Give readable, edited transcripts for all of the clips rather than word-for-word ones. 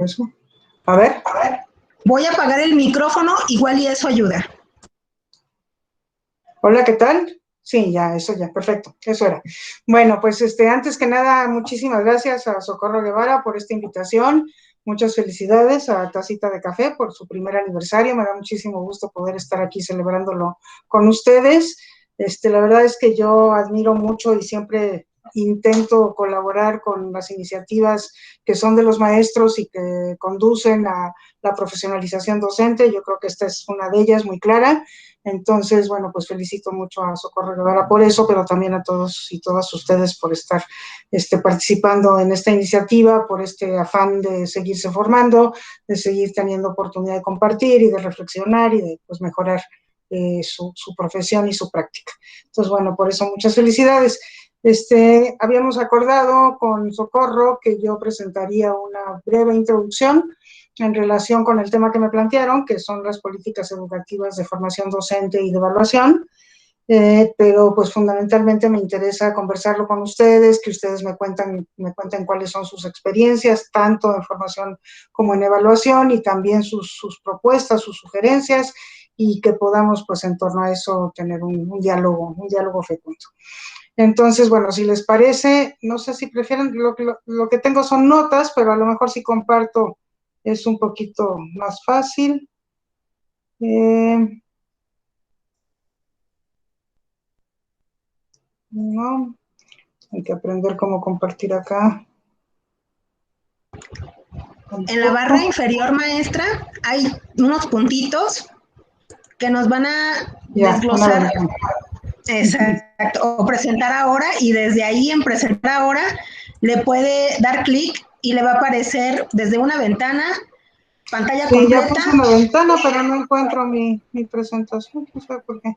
Eso. A ver. Voy a apagar el micrófono, igual y eso ayuda. Hola, ¿qué tal? Sí, ya, eso ya, perfecto, eso era. Bueno, pues antes que nada, muchísimas gracias a Socorro Guevara por esta invitación. Muchas felicidades a Tacita de Café por su primer aniversario. Me da muchísimo gusto poder estar aquí celebrándolo con ustedes. La verdad es que yo admiro mucho y siempre intento colaborar con las iniciativas que son de los maestros y que conducen a la profesionalización docente. Yo creo que esta es una de ellas muy clara. Entonces, bueno, pues felicito mucho a Socorro Guevara por eso, pero también a todos y todas ustedes por estar participando en esta iniciativa, por este afán de seguirse formando, de seguir teniendo oportunidad de compartir y de reflexionar y de pues, mejorar su profesión y su práctica. Entonces, bueno, por eso muchas felicidades. Habíamos acordado con Socorro que yo presentaría una breve introducción en relación con el tema que me plantearon, que son las políticas educativas de formación docente y de evaluación, pero pues fundamentalmente me interesa conversarlo con ustedes, que ustedes me cuenten cuáles son sus experiencias, tanto en formación como en evaluación, y también sus propuestas, sus sugerencias, y que podamos pues en torno a eso tener un diálogo fecundo. Entonces, bueno, si les parece, no sé si prefieren, lo que tengo son notas, pero a lo mejor si comparto es un poquito más fácil. No, hay que aprender cómo compartir acá. En la barra inferior, maestra, hay unos puntitos que nos van a desglosar. Exacto, o presentar ahora, y desde ahí en presentar ahora le puede dar clic y le va a aparecer desde una ventana, pantalla completa. Sí, ya puse una ventana, pero no encuentro mi presentación, no sé por qué.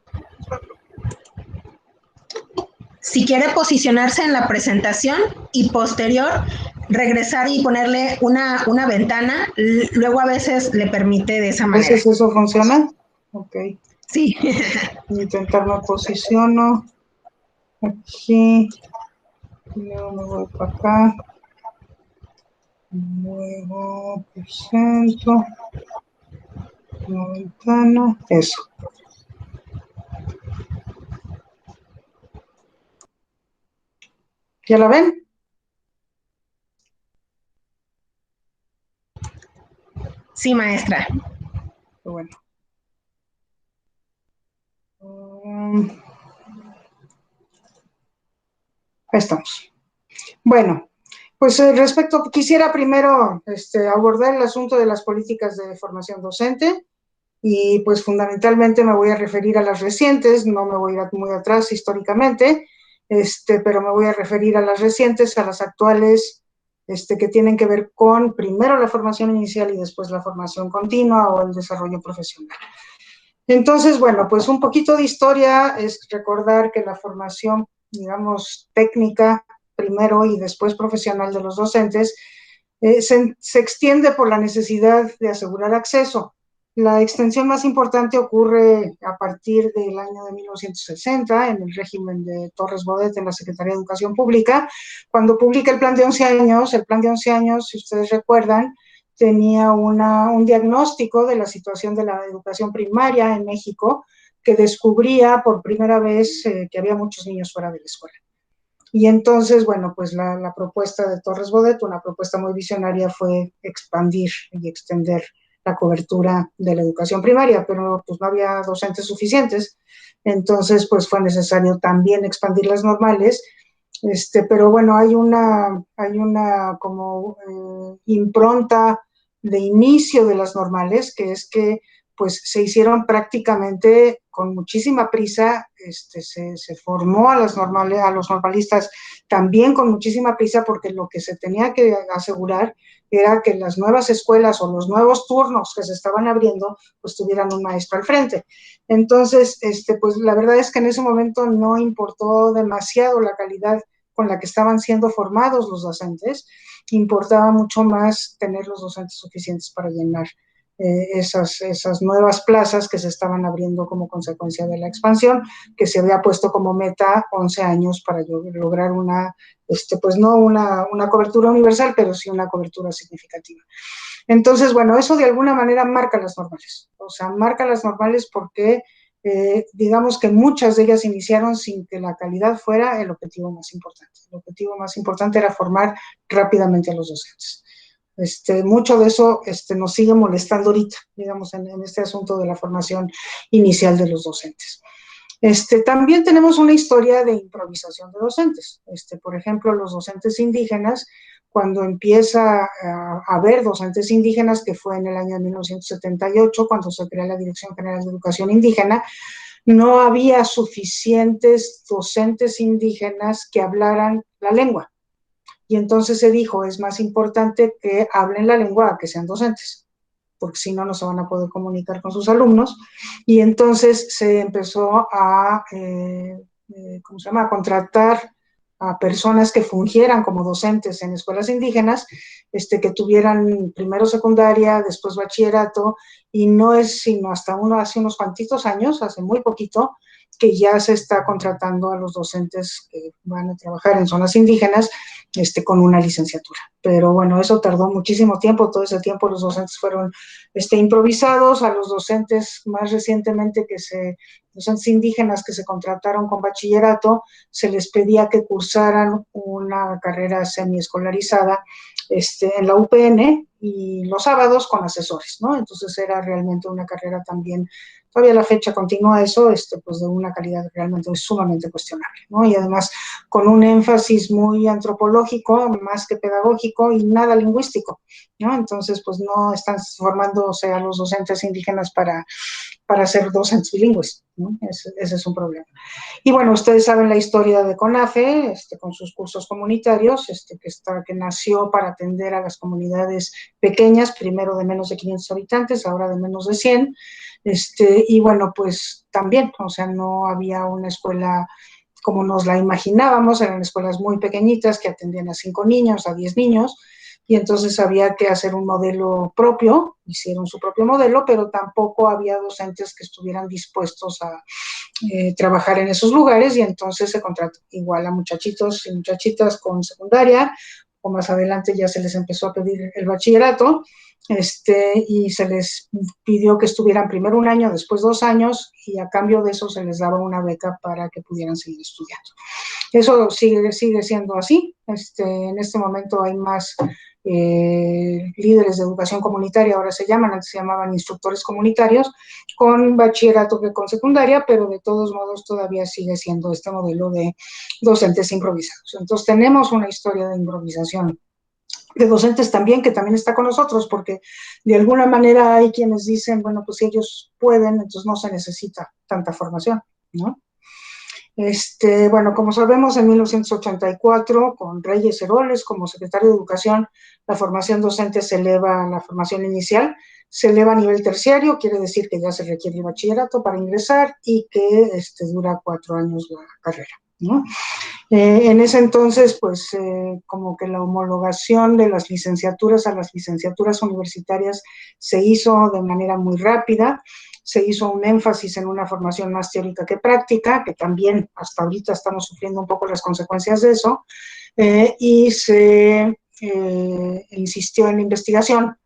Si quiere posicionarse en la presentación y posterior regresar y ponerle una ventana, luego a veces le permite de esa manera. ¿A veces eso funciona? Ok. Sí. Intentar me posiciono aquí, luego me voy para acá, luego presento una ventana, eso. ¿Ya la ven? Sí, maestra. Bueno. Ahí estamos. Bueno, pues quisiera primero abordar el asunto de las políticas de formación docente, y pues fundamentalmente me voy a referir a las recientes, no me voy a ir muy atrás históricamente, pero me voy a referir a las recientes, a las actuales, que tienen que ver con primero la formación inicial y después la formación continua o el desarrollo profesional. Entonces, bueno, pues un poquito de historia es recordar que la formación, digamos, técnica primero y después profesional de los docentes se extiende por la necesidad de asegurar acceso. La extensión más importante ocurre a partir del año de 1960, en el régimen de Torres Bodet en la Secretaría de Educación Pública, cuando publica el plan de 11 años. El plan de 11 años, si ustedes recuerdan, tenía un diagnóstico de la situación de la educación primaria en México, que descubría por primera vez que había muchos niños fuera de la escuela. Y entonces, bueno, pues la propuesta de Torres Bodet, una propuesta muy visionaria, fue expandir y extender la cobertura de la educación primaria, pero pues no había docentes suficientes, entonces pues fue necesario también expandir las normales, pero bueno, hay una como impronta de inicio de las normales, que es que pues se hicieron prácticamente con muchísima prisa, se formó a los normalistas también con muchísima prisa, porque lo que se tenía que asegurar era que las nuevas escuelas o los nuevos turnos que se estaban abriendo pues tuvieran un maestro al frente. Entonces, pues la verdad es que en ese momento no importó demasiado la calidad con la que estaban siendo formados los docentes, importaba mucho más tener los docentes suficientes para llenar esas nuevas plazas que se estaban abriendo como consecuencia de la expansión, que se había puesto como meta 11 años para lograr pues no una cobertura universal, pero sí una cobertura significativa. Entonces, bueno, eso de alguna manera marca las normales, o sea, marca las normales porque digamos que muchas de ellas iniciaron sin que la calidad fuera el objetivo más importante. El objetivo más importante era formar rápidamente a los docentes. Mucho de eso nos sigue molestando ahorita, digamos, en este asunto de la formación inicial de los docentes. También tenemos una historia de improvisación de docentes. Por ejemplo, los docentes indígenas, cuando empieza a haber docentes indígenas, que fue en el año 1978, cuando se crea la Dirección General de Educación Indígena, no había suficientes docentes indígenas que hablaran la lengua. Y entonces se dijo, es más importante que hablen la lengua a que sean docentes, porque si no, no se van a poder comunicar con sus alumnos. Y entonces se empezó a, a contratar a personas que fungieran como docentes en escuelas indígenas, que tuvieran primero secundaria, después bachillerato, y no es sino hasta hace unos cuantitos años, hace muy poquito, que ya se está contratando a los docentes que van a trabajar en zonas indígenas con una licenciatura. Pero bueno, eso tardó muchísimo tiempo, todo ese tiempo los docentes fueron improvisados. A los docentes más recientemente docentes indígenas que se contrataron con bachillerato, se les pedía que cursaran una carrera semiescolarizada en la UPN y los sábados con asesores, ¿no? Entonces era realmente una carrera también, todavía a la fecha continúa eso, pues de una calidad realmente sumamente cuestionable, ¿no? Y además con un énfasis muy antropológico, más que pedagógico y nada lingüístico, ¿no? Entonces, pues no están formándose a los docentes indígenas para ser docentes bilingües, ¿no? Ese es un problema. Y bueno, ustedes saben la historia de CONAFE, con sus cursos comunitarios, que nació para atender a las comunidades pequeñas, primero de menos de 500 habitantes, ahora de menos de 100, y bueno, pues también, o sea, no había una escuela como nos la imaginábamos, eran escuelas muy pequeñitas que atendían a 5 niños, a 10 niños, y entonces había que hacer un modelo propio, hicieron su propio modelo, pero tampoco había docentes que estuvieran dispuestos a trabajar en esos lugares, y entonces se contrató igual a muchachitos y muchachitas con secundaria, o más adelante ya se les empezó a pedir el bachillerato, y se les pidió que estuvieran primero un año, después 2 años, y a cambio de eso se les daba una beca para que pudieran seguir estudiando. Eso sigue siendo así. En este momento hay más líderes de educación comunitaria, ahora se llaman, antes se llamaban instructores comunitarios, con bachillerato que con secundaria, pero de todos modos todavía sigue siendo este modelo de docentes improvisados. Entonces tenemos una historia de improvisación de docentes también, que también está con nosotros, porque de alguna manera hay quienes dicen, bueno, pues si ellos pueden, entonces no se necesita tanta formación, ¿no? Bueno, como sabemos, en 1984, con Reyes Heroles como secretario de Educación, la formación docente se eleva a la formación inicial, se eleva a nivel terciario, quiere decir que ya se requiere el bachillerato para ingresar y que dura 4 años la carrera, ¿no? En ese entonces, pues como que la homologación de las licenciaturas a las licenciaturas universitarias se hizo de manera muy rápida, se hizo un énfasis en una formación más teórica que práctica, que también hasta ahorita estamos sufriendo un poco las consecuencias de eso, y se insistió en la investigación,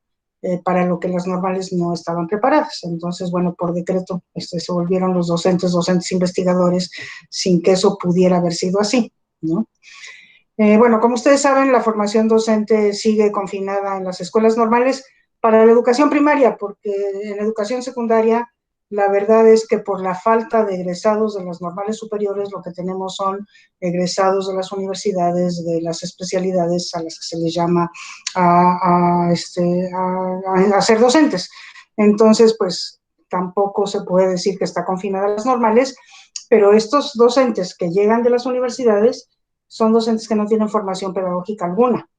para lo que las normales no estaban preparadas. Entonces, bueno, por decreto se volvieron los docentes investigadores sin que eso pudiera haber sido así, ¿no? Bueno, como ustedes saben, la formación docente sigue confinada en las escuelas normales para la educación primaria, porque en educación secundaria la verdad es que por la falta de egresados de las normales superiores, lo que tenemos son egresados de las universidades, de las especialidades a las que se les llama a ser docentes. Entonces, pues tampoco se puede decir que está confinada a las normales, pero estos docentes que llegan de las universidades son docentes que no tienen formación pedagógica alguna.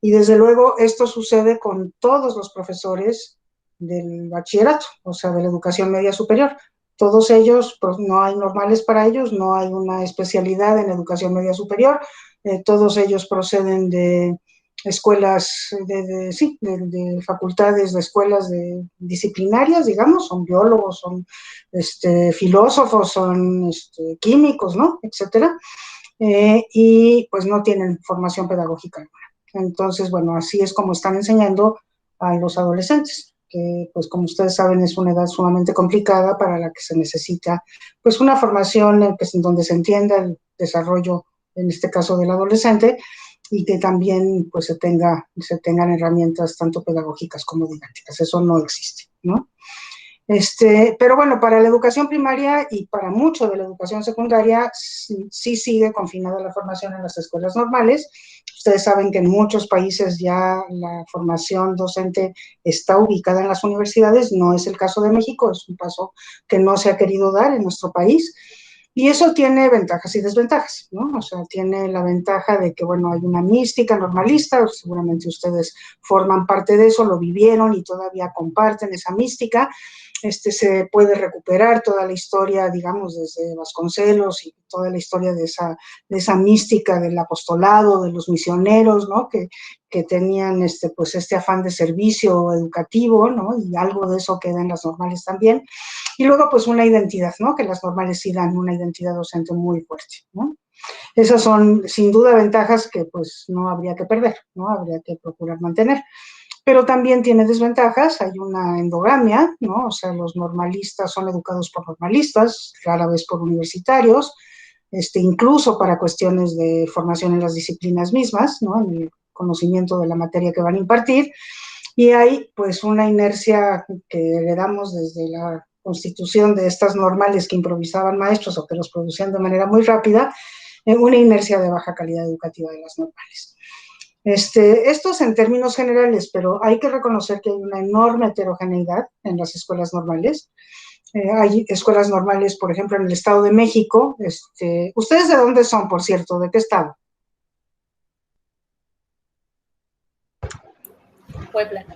Y desde luego esto sucede con todos los profesores del bachillerato, o sea, de la educación media superior. Todos ellos, pues no hay normales para ellos, no hay una especialidad en educación media superior, todos ellos proceden de escuelas de facultades, de escuelas disciplinarias, digamos, son biólogos, son filósofos, son químicos, ¿no? Etcétera, y pues no tienen formación pedagógica alguna. Entonces, bueno, así es como están enseñando a los adolescentes, que pues como ustedes saben es una edad sumamente complicada para la que se necesita pues una formación en donde se entienda el desarrollo, en este caso del adolescente, y que también pues se tengan herramientas tanto pedagógicas como didácticas. Eso no existe, ¿no? Pero bueno, para la educación primaria y para mucho de la educación secundaria sí sigue confinada la formación en las escuelas normales. Ustedes saben que en muchos países ya la formación docente está ubicada en las universidades, no es el caso de México, es un paso que no se ha querido dar en nuestro país. Y eso tiene ventajas y desventajas, ¿no? O sea, tiene la ventaja de que, bueno, hay una mística normalista, seguramente ustedes forman parte de eso, lo vivieron y todavía comparten esa mística. Se puede recuperar toda la historia, digamos, desde Vasconcelos y toda la historia de esa mística del apostolado, de los misioneros, ¿no? Que tenían pues este afán de servicio educativo, ¿no? Y algo de eso queda en las normales también. Y luego, pues, una identidad, ¿no? Que las normales sí dan una identidad docente muy fuerte, ¿no? Esas son, sin duda, ventajas que, pues, no habría que perder, ¿no? Habría que procurar mantener. Pero también tiene desventajas, hay una endogamia, ¿no? O sea, los normalistas son educados por normalistas, rara vez por universitarios, incluso para cuestiones de formación en las disciplinas mismas, ¿no? En el conocimiento de la materia que van a impartir, y hay pues una inercia que heredamos desde la constitución de estas normales que improvisaban maestros o que los producían de manera muy rápida, una inercia de baja calidad educativa de las normales. Esto es en términos generales, pero hay que reconocer que hay una enorme heterogeneidad en las escuelas normales. Hay escuelas normales, por ejemplo, en el Estado de México. ¿Ustedes de dónde son, por cierto? ¿De qué estado? Puebla.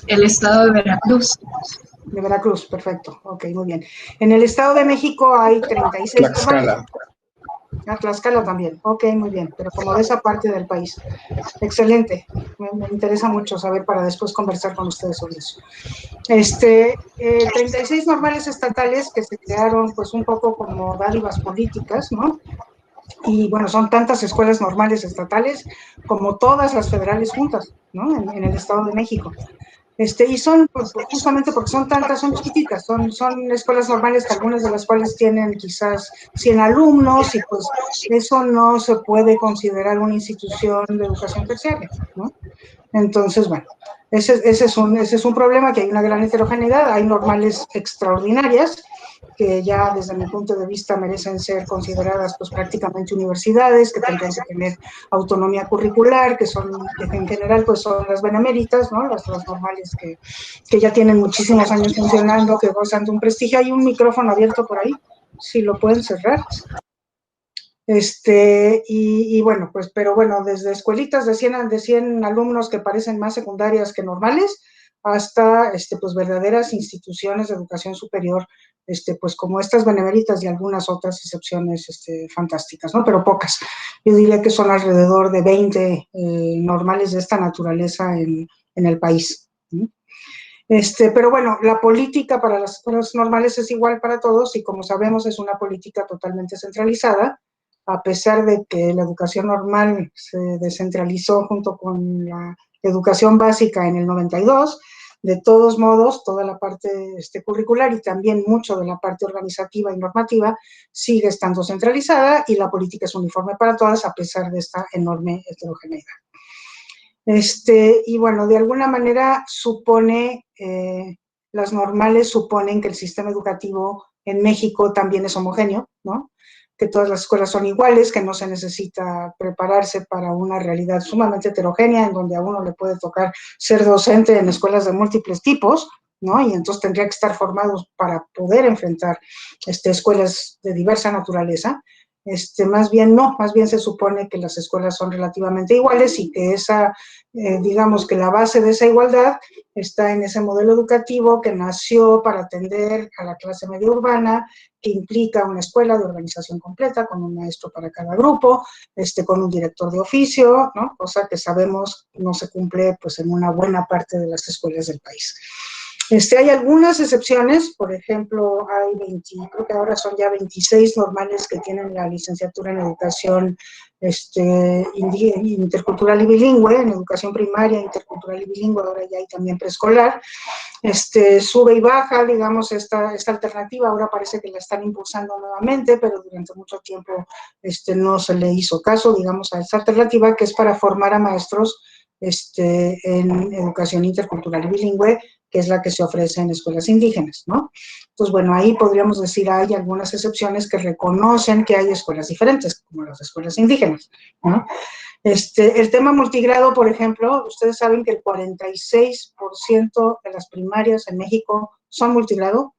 El estado de Veracruz. De Veracruz, perfecto. Ok, muy bien. En el Estado de México hay 36 Tlaxcala. Tlaxcala también. Ok, muy bien. Pero como de esa parte del país. Excelente. Me interesa mucho saber para después conversar con ustedes sobre eso. 36 normales estatales que se crearon pues un poco como dádivas políticas, ¿no? Y bueno, son tantas escuelas normales estatales como todas las federales juntas, ¿no? En el Estado de México. Y son, pues, justamente porque son tantas, son chiquititas, son escuelas normales que algunas de las cuales tienen quizás 100 alumnos y pues eso no se puede considerar una institución de educación terciaria, ¿no? Entonces, bueno, ese es un problema, que hay una gran heterogeneidad, hay normales extraordinarias que ya desde mi punto de vista merecen ser consideradas pues prácticamente universidades, que tendrían que tener autonomía curricular, que en general pues son las beneméritas, ¿no? Las normales que ya tienen muchísimos años funcionando, que gozan de un prestigio. Hay un micrófono abierto por ahí, si lo pueden cerrar. Y bueno, pues, pero bueno, desde escuelitas de 100 alumnos que parecen más secundarias que normales, hasta, pues, verdaderas instituciones de educación superior, pues, como estas beneméritas y algunas otras excepciones, fantásticas, ¿no? Pero pocas. Yo diría que son alrededor de 20 normales de esta naturaleza en el país, ¿no? Pero bueno, la política para las escuelas normales es igual para todos y, como sabemos, es una política totalmente centralizada, a pesar de que la educación normal se descentralizó junto con la educación básica en el 92, de todos modos, toda la parte curricular y también mucho de la parte organizativa y normativa sigue estando centralizada y la política es uniforme para todas a pesar de esta enorme heterogeneidad. Y bueno, de alguna manera las normales suponen que el sistema educativo en México también es homogéneo, ¿no? Que todas las escuelas son iguales, que no se necesita prepararse para una realidad sumamente heterogénea, en donde a uno le puede tocar ser docente en escuelas de múltiples tipos, ¿no? Y entonces tendría que estar formados para poder enfrentar escuelas de diversa naturaleza. Más bien se supone que las escuelas son relativamente iguales y que digamos que la base de esa igualdad está en ese modelo educativo que nació para atender a la clase media urbana, que implica una escuela de organización completa, con un maestro para cada grupo, con un director de oficio, ¿no? Cosa que sabemos no se cumple pues, en una buena parte de las escuelas del país. Hay algunas excepciones, por ejemplo, creo que ahora son ya 26 normales que tienen la licenciatura en educación intercultural y bilingüe, en educación primaria, intercultural y bilingüe, ahora ya hay también preescolar. Sube y baja, digamos, esta alternativa, ahora parece que la están impulsando nuevamente, pero durante mucho tiempo no se le hizo caso, digamos, a esta alternativa que es para formar a maestros en educación intercultural y bilingüe, que es la que se ofrece en escuelas indígenas, ¿no? Entonces, bueno, ahí podríamos decir hay algunas excepciones que reconocen que hay escuelas diferentes, como las escuelas indígenas, ¿no? El tema multigrado, por ejemplo, ustedes saben que el 46% de las primarias en México son multigrado,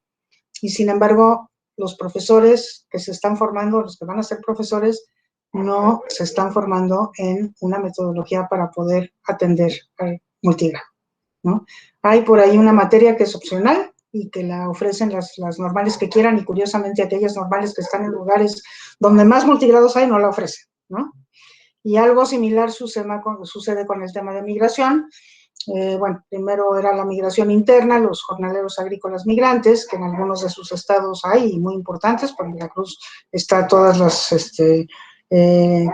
y sin embargo, los profesores que se están formando, los que van a ser profesores, no se están formando en una metodología para poder atender al multigrado, ¿no? Hay por ahí una materia que es opcional y que la ofrecen las normales que quieran, y curiosamente aquellas normales que están en lugares donde más multigrados hay no la ofrecen, ¿no? Y algo similar sucede con el tema de migración. Bueno, primero era la migración interna, los jornaleros agrícolas migrantes, que en algunos de sus estados hay, muy importantes, por Veracruz está todas las,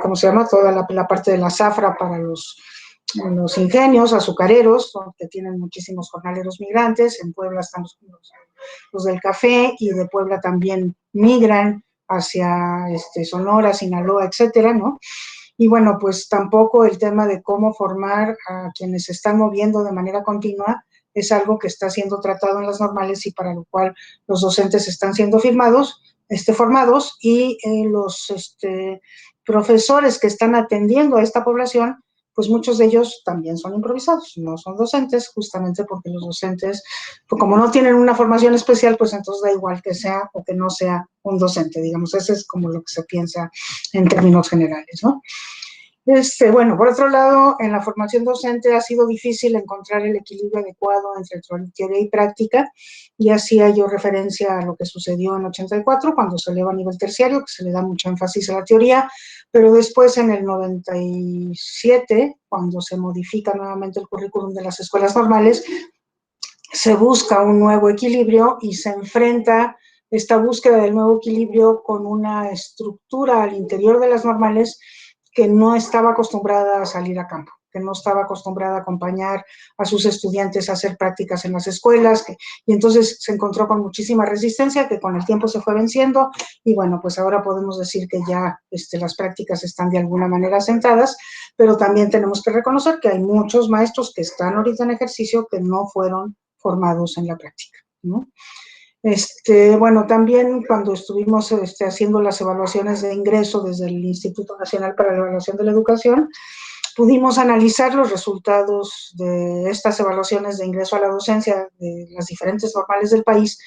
¿cómo se llama? Toda la parte de la zafra para los ingenios azucareros, que tienen muchísimos jornaleros migrantes. En Puebla están los del café, y de Puebla también migran hacia Sonora, Sinaloa, etcétera, ¿no? Y bueno, pues tampoco el tema de cómo formar a quienes se están moviendo de manera continua es algo que está siendo tratado en las normales, y para lo cual los docentes están siendo formados, y los profesores que están atendiendo a esta población, pues muchos de ellos también son improvisados, no son docentes, justamente porque los docentes, pues como no tienen una formación especial, pues entonces da igual que sea o que no sea un docente, digamos, ese es como lo que se piensa en términos generales, ¿no? Bueno, por otro lado, en la formación docente ha sido difícil encontrar el equilibrio adecuado entre teoría y práctica, y hacía yo referencia a lo que sucedió en 84, cuando se eleva a nivel terciario, que se le da mucho énfasis a la teoría, pero después en el 97, cuando se modifica nuevamente el currículum de las escuelas normales, se busca un nuevo equilibrio y se enfrenta esta búsqueda del nuevo equilibrio con una estructura al interior de las normales que no estaba acostumbrada a salir a campo, que no estaba acostumbrada a acompañar a sus estudiantes a hacer prácticas en las escuelas, y entonces se encontró con muchísima resistencia que con el tiempo se fue venciendo, y bueno, pues ahora podemos decir que ya las prácticas están de alguna manera asentadas, pero también tenemos que reconocer que hay muchos maestros que están ahorita en ejercicio que no fueron formados en la práctica, ¿no? Bueno, también cuando estuvimos haciendo las evaluaciones de ingreso desde el Instituto Nacional para la Evaluación de la Educación, pudimos analizar los resultados de estas evaluaciones de ingreso a la docencia de las diferentes normales del país,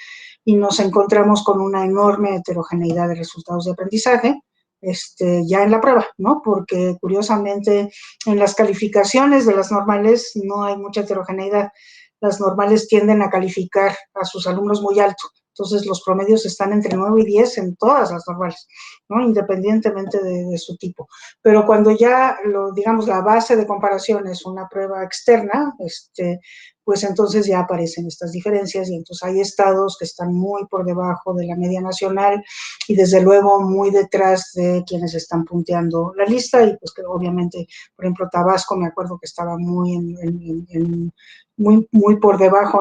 y nos encontramos con una enorme heterogeneidad de resultados de aprendizaje, ya en la prueba, ¿no? Porque curiosamente en las calificaciones de las normales no hay mucha heterogeneidad. Las normales tienden a calificar a sus alumnos muy alto, entonces los promedios están entre 9 y 10 en todas las normales, ¿no? Independientemente de su tipo. Pero cuando ya, digamos, la base de comparación es una prueba externa, pues entonces ya aparecen estas diferencias, y entonces hay estados que están muy por debajo de la media nacional, y desde luego muy detrás de quienes están punteando la lista, y pues que obviamente, por ejemplo, Tabasco, me acuerdo que estaba muy muy por debajo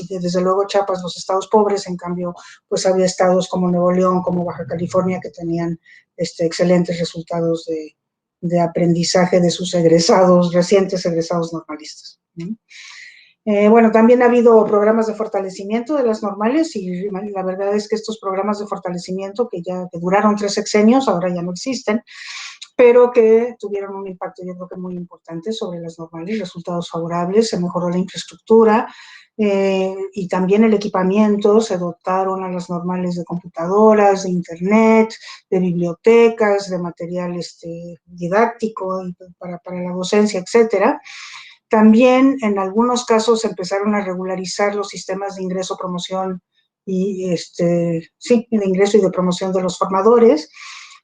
desde luego Chiapas, los estados pobres. En cambio, pues había estados como Nuevo León, como Baja California, que tenían excelentes resultados de aprendizaje de sus recientes egresados normalistas, ¿no? Bueno, también ha habido programas de fortalecimiento de las normales, y la verdad es que estos programas de fortalecimiento que duraron 3 sexenios, ahora ya no existen, pero que tuvieron un impacto, yo creo que muy importante, sobre las normales, resultados favorables, se mejoró la infraestructura, y también el equipamiento, se dotaron a las normales de computadoras, de internet, de bibliotecas, de material didáctico para la docencia, etcétera. También en algunos casos empezaron a regularizar los sistemas de ingreso, promoción y de ingreso y de promoción de los formadores.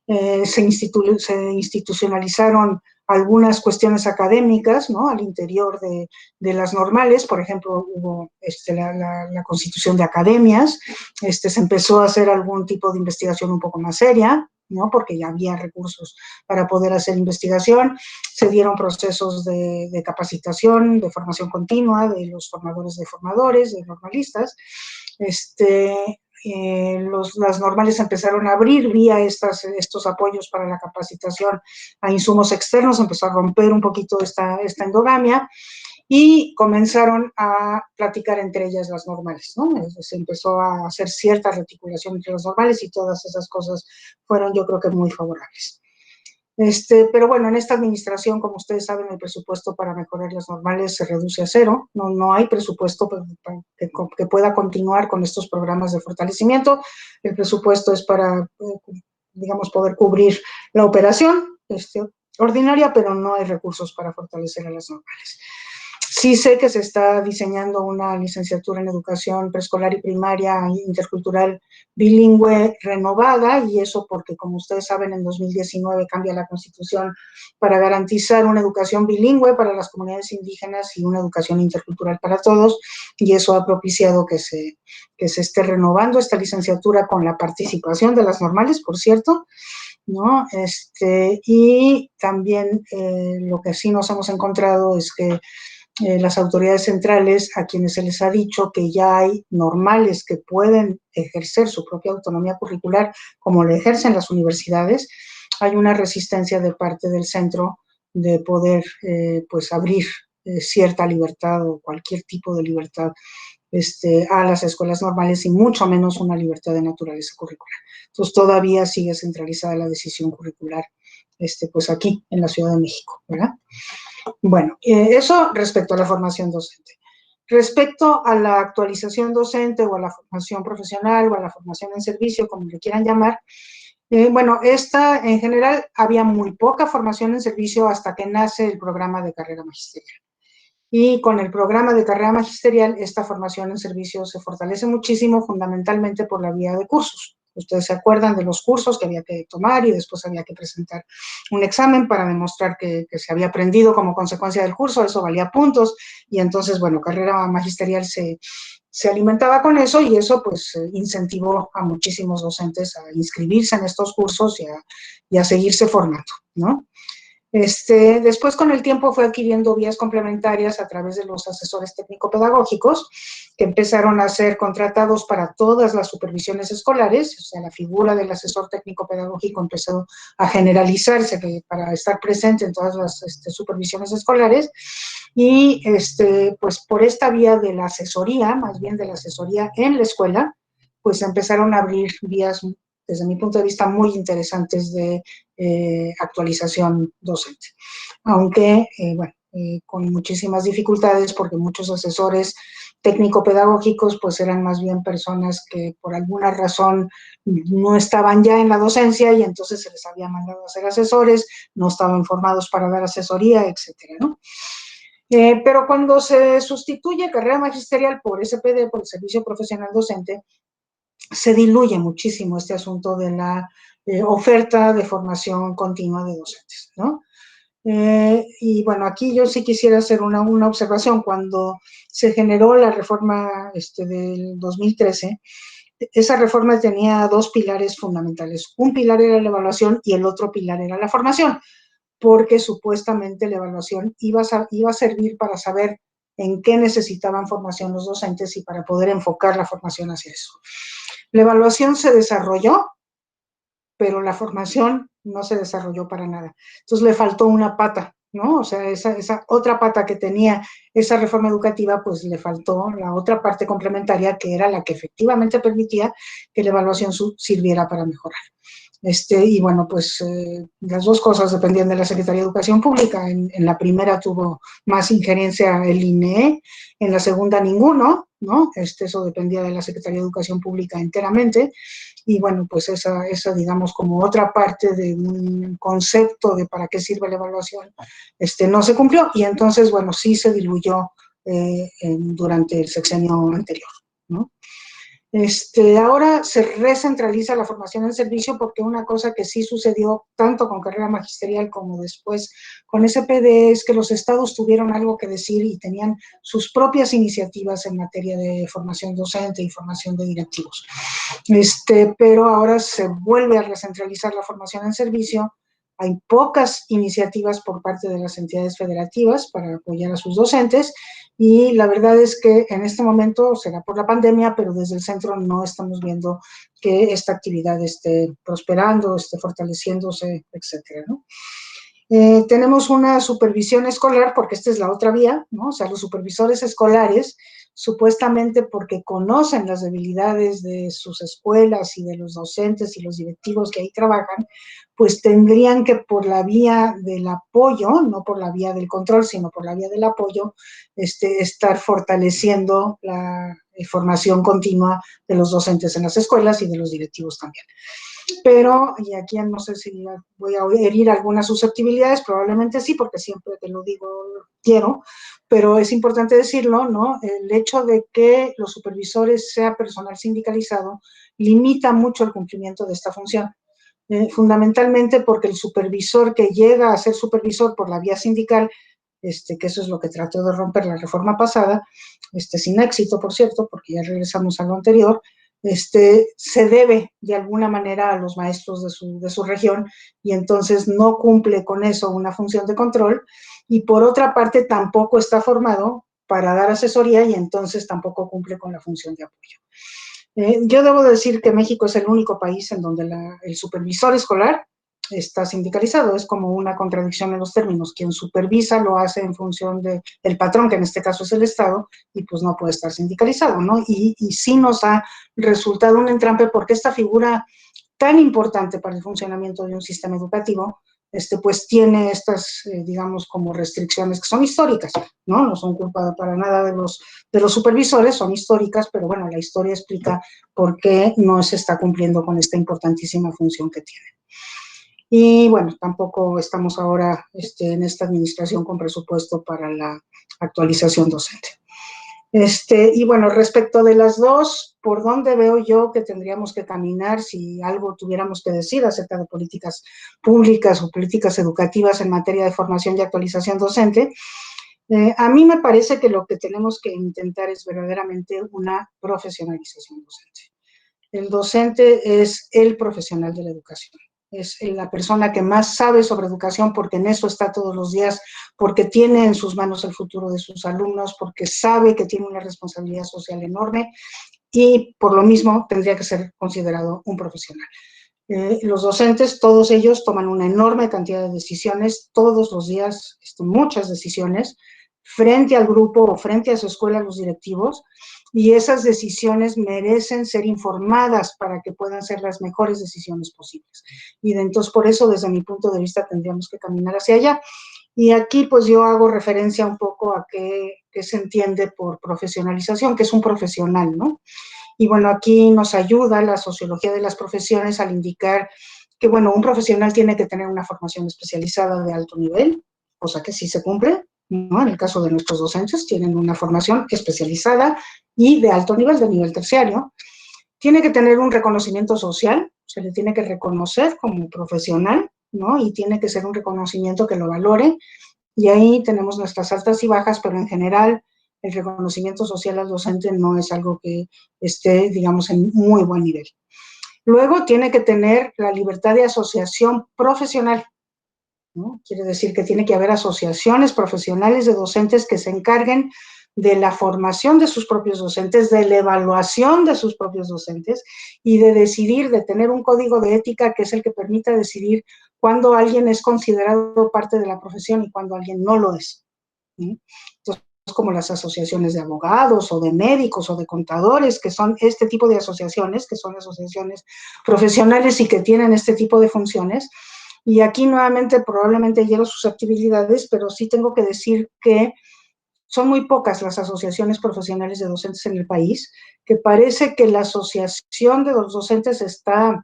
Se institucionalizaron algunas cuestiones académicas, ¿no?, al interior de las normales. Por ejemplo, hubo la constitución de academias, se empezó a hacer algún tipo de investigación un poco más seria, ¿no?, porque ya había recursos para poder hacer investigación. Se dieron procesos de capacitación, de formación continua de los formadores de formadores, de normalistas. Las normales empezaron a abrir vía estos apoyos para la capacitación a insumos externos, empezó a romper un poquito esta endogamia y comenzaron a platicar entre ellas las normales, ¿no? Se empezó a hacer cierta reticulación entre las normales y todas esas cosas fueron, yo creo que, muy favorables. Pero bueno, en esta administración, como ustedes saben, el presupuesto para mejorar las normales se reduce a cero. No hay presupuesto que pueda continuar con estos programas de fortalecimiento. El presupuesto es para, digamos, poder cubrir la operación ordinaria, pero no hay recursos para fortalecer a las normales. Sí sé que se está diseñando una licenciatura en educación preescolar y primaria intercultural bilingüe renovada, y eso porque, como ustedes saben, en 2019 cambia la Constitución para garantizar una educación bilingüe para las comunidades indígenas y una educación intercultural para todos, y eso ha propiciado que se esté renovando esta licenciatura con la participación de las normales, por cierto, ¿no? Y también lo que sí nos hemos encontrado es que las autoridades centrales, a quienes se les ha dicho que ya hay normales que pueden ejercer su propia autonomía curricular, como lo ejercen las universidades, hay una resistencia de parte del centro de poder pues abrir cierta libertad o cualquier tipo de libertad a las escuelas normales, y mucho menos una libertad de naturaleza curricular. Entonces todavía sigue centralizada la decisión curricular pues aquí en la Ciudad de México, ¿verdad? Bueno, eso respecto a la formación docente. Respecto a la actualización docente o a la formación profesional o a la formación en servicio, como le quieran llamar, bueno, en general había muy poca formación en servicio hasta que nace el programa de carrera magisterial. Y con el programa de carrera magisterial, esta formación en servicio se fortalece muchísimo, fundamentalmente por la vía de cursos. Ustedes se acuerdan de los cursos que había que tomar y después había que presentar un examen para demostrar que se había aprendido como consecuencia del curso, eso valía puntos, y entonces, bueno, carrera magisterial se alimentaba con eso, y eso pues incentivó a muchísimos docentes a inscribirse en estos cursos y a seguirse formando, ¿no? Después, con el tiempo, fue adquiriendo vías complementarias a través de los asesores técnico-pedagógicos, que empezaron a ser contratados para todas las supervisiones escolares. O sea, la figura del asesor técnico-pedagógico empezó a generalizarse para estar presente en todas las supervisiones escolares, y pues por esta vía de la asesoría, más bien de la asesoría en la escuela, pues empezaron a abrir vías, desde mi punto de vista, muy interesantes de actualización docente. Aunque, bueno, con muchísimas dificultades, porque muchos asesores técnico-pedagógicos pues eran más bien personas que por alguna razón no estaban ya en la docencia y entonces se les había mandado a ser asesores, no estaban formados para dar asesoría, etcétera, ¿no? Pero cuando se sustituye carrera magisterial por SPD, por el Servicio Profesional Docente, se diluye muchísimo este asunto de la oferta de formación continua de docentes, ¿no? Y bueno, aquí yo sí quisiera hacer una observación. Cuando se generó la reforma del 2013, esa reforma tenía dos pilares fundamentales. Un pilar era la evaluación y el otro pilar era la formación, porque supuestamente la evaluación iba a servir para saber en qué necesitaban formación los docentes y para poder enfocar la formación hacia eso. La evaluación se desarrolló, pero la formación no se desarrolló para nada. Entonces le faltó una pata, ¿no? O sea, esa otra pata que tenía esa reforma educativa, pues le faltó la otra parte complementaria, que era la que efectivamente permitía que la evaluación sirviera para mejorar. Y bueno, pues las dos cosas dependían de la Secretaría de Educación Pública. En la primera tuvo más injerencia el INE, en la segunda ninguno, ¿no? Eso dependía de la Secretaría de Educación Pública enteramente, y bueno, pues esa digamos, como otra parte de un concepto de para qué sirve la evaluación, no se cumplió, y entonces, bueno, sí se diluyó durante el sexenio anterior, ¿no? Ahora se recentraliza la formación en servicio, porque una cosa que sí sucedió tanto con carrera magisterial como después con SPD es que los estados tuvieron algo que decir y tenían sus propias iniciativas en materia de formación docente y formación de directivos. Pero ahora se vuelve a recentralizar la formación en servicio. Hay pocas iniciativas por parte de las entidades federativas para apoyar a sus docentes, y la verdad es que en este momento, será por la pandemia, pero desde el centro no estamos viendo que esta actividad esté prosperando, esté fortaleciéndose, etcétera, ¿no? Tenemos una supervisión escolar, porque esta es la otra vía, ¿no? O sea, los supervisores escolares, supuestamente porque conocen las debilidades de sus escuelas y de los docentes y los directivos que ahí trabajan, pues tendrían que, por la vía del apoyo, no por la vía del control, sino por la vía del apoyo, estar fortaleciendo la formación continua de los docentes en las escuelas y de los directivos también. Pero, y aquí no sé si voy a herir algunas susceptibilidades, probablemente sí, porque siempre que lo digo quiero, pero es importante decirlo, ¿no? El hecho de que los supervisores sea personal sindicalizado limita mucho el cumplimiento de esta función. Fundamentalmente porque el supervisor que llega a ser supervisor por la vía sindical, que eso es lo que trató de romper la reforma pasada, sin éxito, por cierto, porque ya regresamos a lo anterior, se debe de alguna manera a los maestros de su región, y entonces no cumple con eso una función de control, y por otra parte tampoco está formado para dar asesoría, y entonces tampoco cumple con la función de apoyo. Yo debo decir que México es el único país en donde el supervisor escolar está sindicalizado. Es como una contradicción en los términos. Quien supervisa lo hace en función del patrón, que en este caso es el Estado, y pues no puede estar sindicalizado, ¿no? Y sí nos ha resultado un entrampe, porque esta figura tan importante para el funcionamiento de un sistema educativo, pues tiene estas, digamos, como restricciones que son históricas, ¿no? No son culpa para nada de los supervisores, son históricas, pero bueno, la historia explica por qué no se está cumpliendo con esta importantísima función que tiene. Y bueno, tampoco estamos ahora en esta administración con presupuesto para la actualización docente. Y bueno, respecto de las dos, ¿por dónde veo yo que tendríamos que caminar si algo tuviéramos que decir acerca de políticas públicas o políticas educativas en materia de formación y actualización docente? A mí me parece que lo que tenemos que intentar es verdaderamente una profesionalización docente. El docente es el profesional de la educación. Es la persona que más sabe sobre educación, porque en eso está todos los días, porque tiene en sus manos el futuro de sus alumnos, porque sabe que tiene una responsabilidad social enorme, y por lo mismo tendría que ser considerado un profesional. Los docentes, todos ellos, toman una enorme cantidad de decisiones todos los días, muchas decisiones, frente al grupo o frente a su escuela, los directivos, y esas decisiones merecen ser informadas para que puedan ser las mejores decisiones posibles. Y entonces, por eso, desde mi punto de vista, tendríamos que caminar hacia allá. Y aquí, pues, yo hago referencia un poco a qué se entiende por profesionalización, que es un profesional, ¿no? Y bueno, aquí nos ayuda la sociología de las profesiones al indicar que, bueno, un profesional tiene que tener una formación especializada de alto nivel, cosa que sí se cumple, ¿no? En el caso de nuestros docentes, tienen una formación especializada y de alto nivel, de nivel terciario. Tiene que tener un reconocimiento social, se le tiene que reconocer como profesional, ¿no? Y tiene que ser un reconocimiento que lo valore, y ahí tenemos nuestras altas y bajas, pero en general el reconocimiento social al docente no es algo que esté, digamos, en muy buen nivel. Luego tiene que tener la libertad de asociación profesional, ¿no? Quiere decir que tiene que haber asociaciones profesionales de docentes que se encarguen de la formación de sus propios docentes, de la evaluación de sus propios docentes, y de decidir, de tener un código de ética que es el que permita decidir cuándo alguien es considerado parte de la profesión y cuándo alguien no lo es. ¿Sí? Entonces, como las asociaciones de abogados o de médicos o de contadores, que son este tipo de asociaciones, que son asociaciones profesionales y que tienen este tipo de funciones. Y aquí nuevamente probablemente hiero susceptibilidades, pero sí tengo que decir que son muy pocas las asociaciones profesionales de docentes en el país, que parece que la asociación de los docentes está,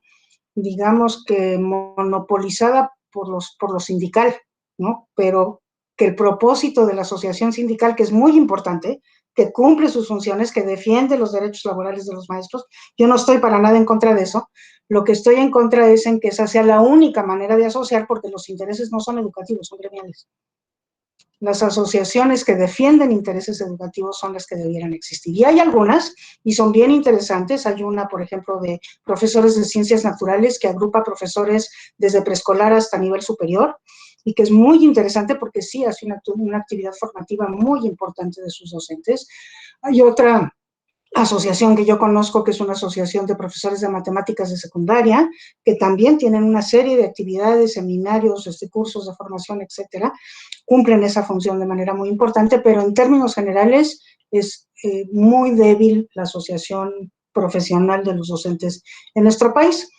digamos que monopolizada por lo sindical, ¿no? Pero que el propósito de la asociación sindical, que es muy importante, que cumple sus funciones, que defiende los derechos laborales de los maestros, yo no estoy para nada en contra de eso. Lo que estoy en contra es en que esa sea la única manera de asociar, porque los intereses no son educativos, son gremiales. Las asociaciones que defienden intereses educativos son las que debieran existir. Y hay algunas, y son bien interesantes. Hay una, por ejemplo, de profesores de ciencias naturales, que agrupa profesores desde preescolar hasta nivel superior, y que es muy interesante porque sí hace una actividad formativa muy importante de sus docentes. Hay otra asociación que yo conozco, que es una asociación de profesores de matemáticas de secundaria, que también tienen una serie de actividades, seminarios, cursos de formación, etcétera, cumplen esa función de manera muy importante, pero en términos generales es muy débil la asociación profesional de los docentes en nuestro país.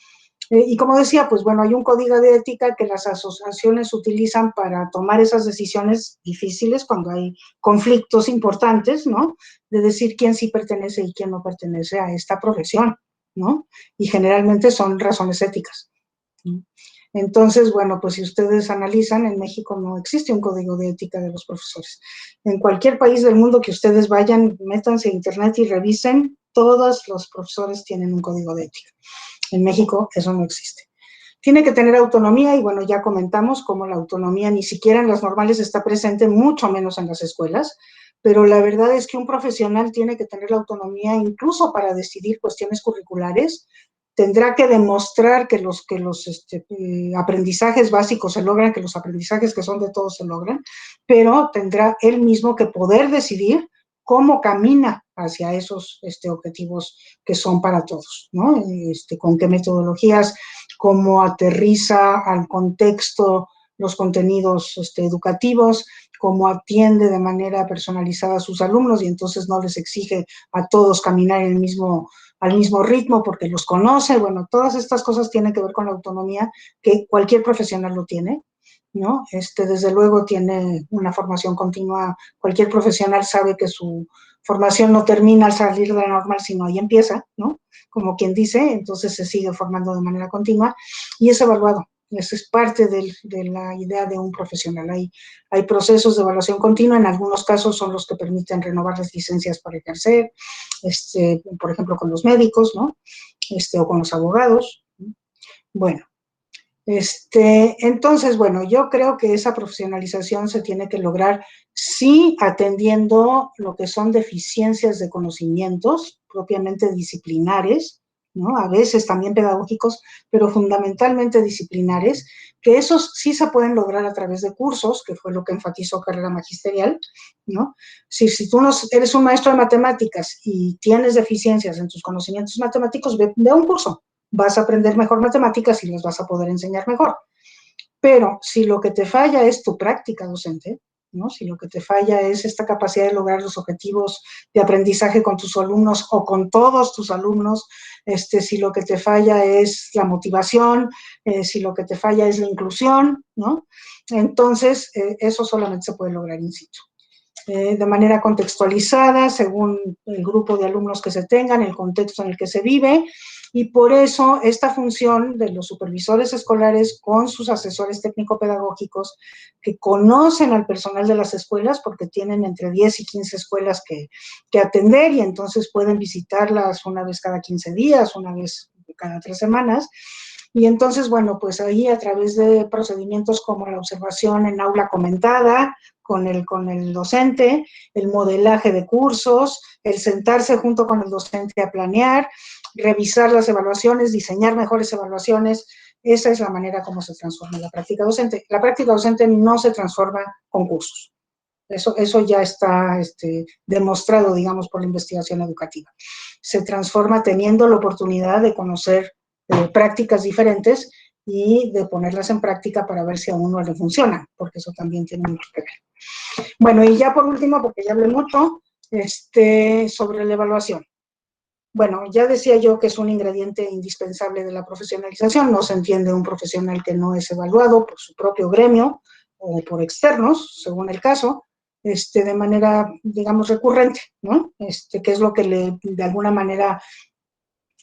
Y como decía, pues bueno, hay un código de ética que las asociaciones utilizan para tomar esas decisiones difíciles cuando hay conflictos importantes, ¿no? De decir quién sí pertenece y quién no pertenece a esta profesión, ¿no? Y generalmente son razones éticas, ¿no? Entonces, bueno, pues si ustedes analizan, en México no existe un código de ética de los profesores. En cualquier país del mundo que ustedes vayan, métanse a internet y revisen, todos los profesores tienen un código de ética. En México eso no existe. Tiene que tener autonomía, y bueno, ya comentamos cómo la autonomía ni siquiera en las normales está presente, mucho menos en las escuelas, pero la verdad es que un profesional tiene que tener la autonomía incluso para decidir cuestiones curriculares. Tendrá que demostrar que los aprendizajes básicos se logran, que los aprendizajes que son de todos se logran, pero tendrá él mismo que poder decidir cómo camina hacia esos objetivos que son para todos, ¿no? Con qué metodologías, cómo aterriza al contexto los contenidos educativos, cómo atiende de manera personalizada a sus alumnos, y entonces no les exige a todos caminar al mismo ritmo porque los conoce. Bueno, todas estas cosas tienen que ver con la autonomía, que cualquier profesional lo tiene, ¿no? Desde luego tiene una formación continua. Cualquier profesional sabe que su formación no termina al salir de la normal, sino ahí empieza, ¿no? Como quien dice, entonces se sigue formando de manera continua y es evaluado. Eso es parte de la idea de un profesional. Hay procesos de evaluación continua, en algunos casos son los que permiten renovar las licencias para ejercer, por ejemplo, con los médicos, ¿no? O con los abogados. Bueno, entonces, bueno, yo creo que esa profesionalización se tiene que lograr sí atendiendo lo que son deficiencias de conocimientos propiamente disciplinares, ¿no? A veces también pedagógicos, pero fundamentalmente disciplinares, que esos sí se pueden lograr a través de cursos, que fue lo que enfatizó Carrera Magisterial, ¿no? Si tú no eres un maestro de matemáticas y tienes deficiencias en tus conocimientos matemáticos, ve a un curso. Vas a aprender mejor matemáticas y les vas a poder enseñar mejor. Pero si lo que te falla es tu práctica docente, ¿no? Si lo que te falla es esta capacidad de lograr los objetivos de aprendizaje con tus alumnos o con todos tus alumnos, si lo que te falla es la motivación, si lo que te falla es la inclusión, ¿no? Entonces, eso solamente se puede lograr in situ. De manera contextualizada, según el grupo de alumnos que se tengan, el contexto en el que se vive, y por eso esta función de los supervisores escolares con sus asesores técnico-pedagógicos que conocen al personal de las escuelas, porque tienen entre 10 y 15 escuelas que atender, y entonces pueden visitarlas una vez cada 15 días, una vez cada 3 semanas, y entonces, bueno, pues ahí a través de procedimientos como la observación en aula comentada, con el docente, el modelaje de cursos, el sentarse junto con el docente a planear, revisar las evaluaciones, diseñar mejores evaluaciones. Esa es la manera como se transforma la práctica docente. La práctica docente no se transforma con cursos. Eso ya está demostrado, digamos, por la investigación educativa. Se transforma teniendo la oportunidad de conocer prácticas diferentes y de ponerlas en práctica para ver si a uno le funciona, porque eso también tiene mucho que ver. Bueno, y ya por último, porque ya hablé mucho, sobre la evaluación. Bueno, ya decía yo que es un ingrediente indispensable de la profesionalización. No se entiende un profesional que no es evaluado por su propio gremio o por externos, según el caso. de manera, digamos, recurrente, ¿no? Que es lo que de alguna manera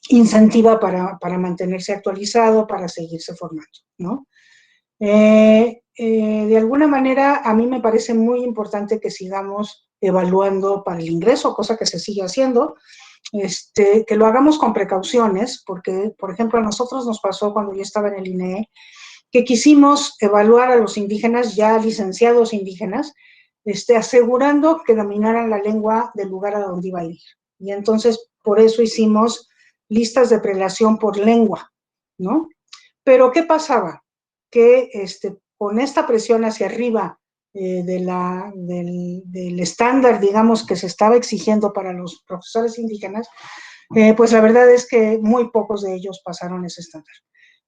incentiva para mantenerse actualizado, para seguirse formando, ¿no? De alguna manera, a mí me parece muy importante que sigamos evaluando para el ingreso, cosa que se sigue haciendo, que lo hagamos con precauciones, porque, por ejemplo, a nosotros nos pasó cuando yo estaba en el INEE, que quisimos evaluar a los indígenas, ya licenciados indígenas, asegurando que dominaran la lengua del lugar a donde iba a ir. Y entonces, por eso hicimos listas de prelación por lengua, ¿no? Pero, ¿qué pasaba? Que con esta presión hacia arriba del estándar, digamos, que se estaba exigiendo para los profesores indígenas, pues la verdad es que muy pocos de ellos pasaron ese estándar.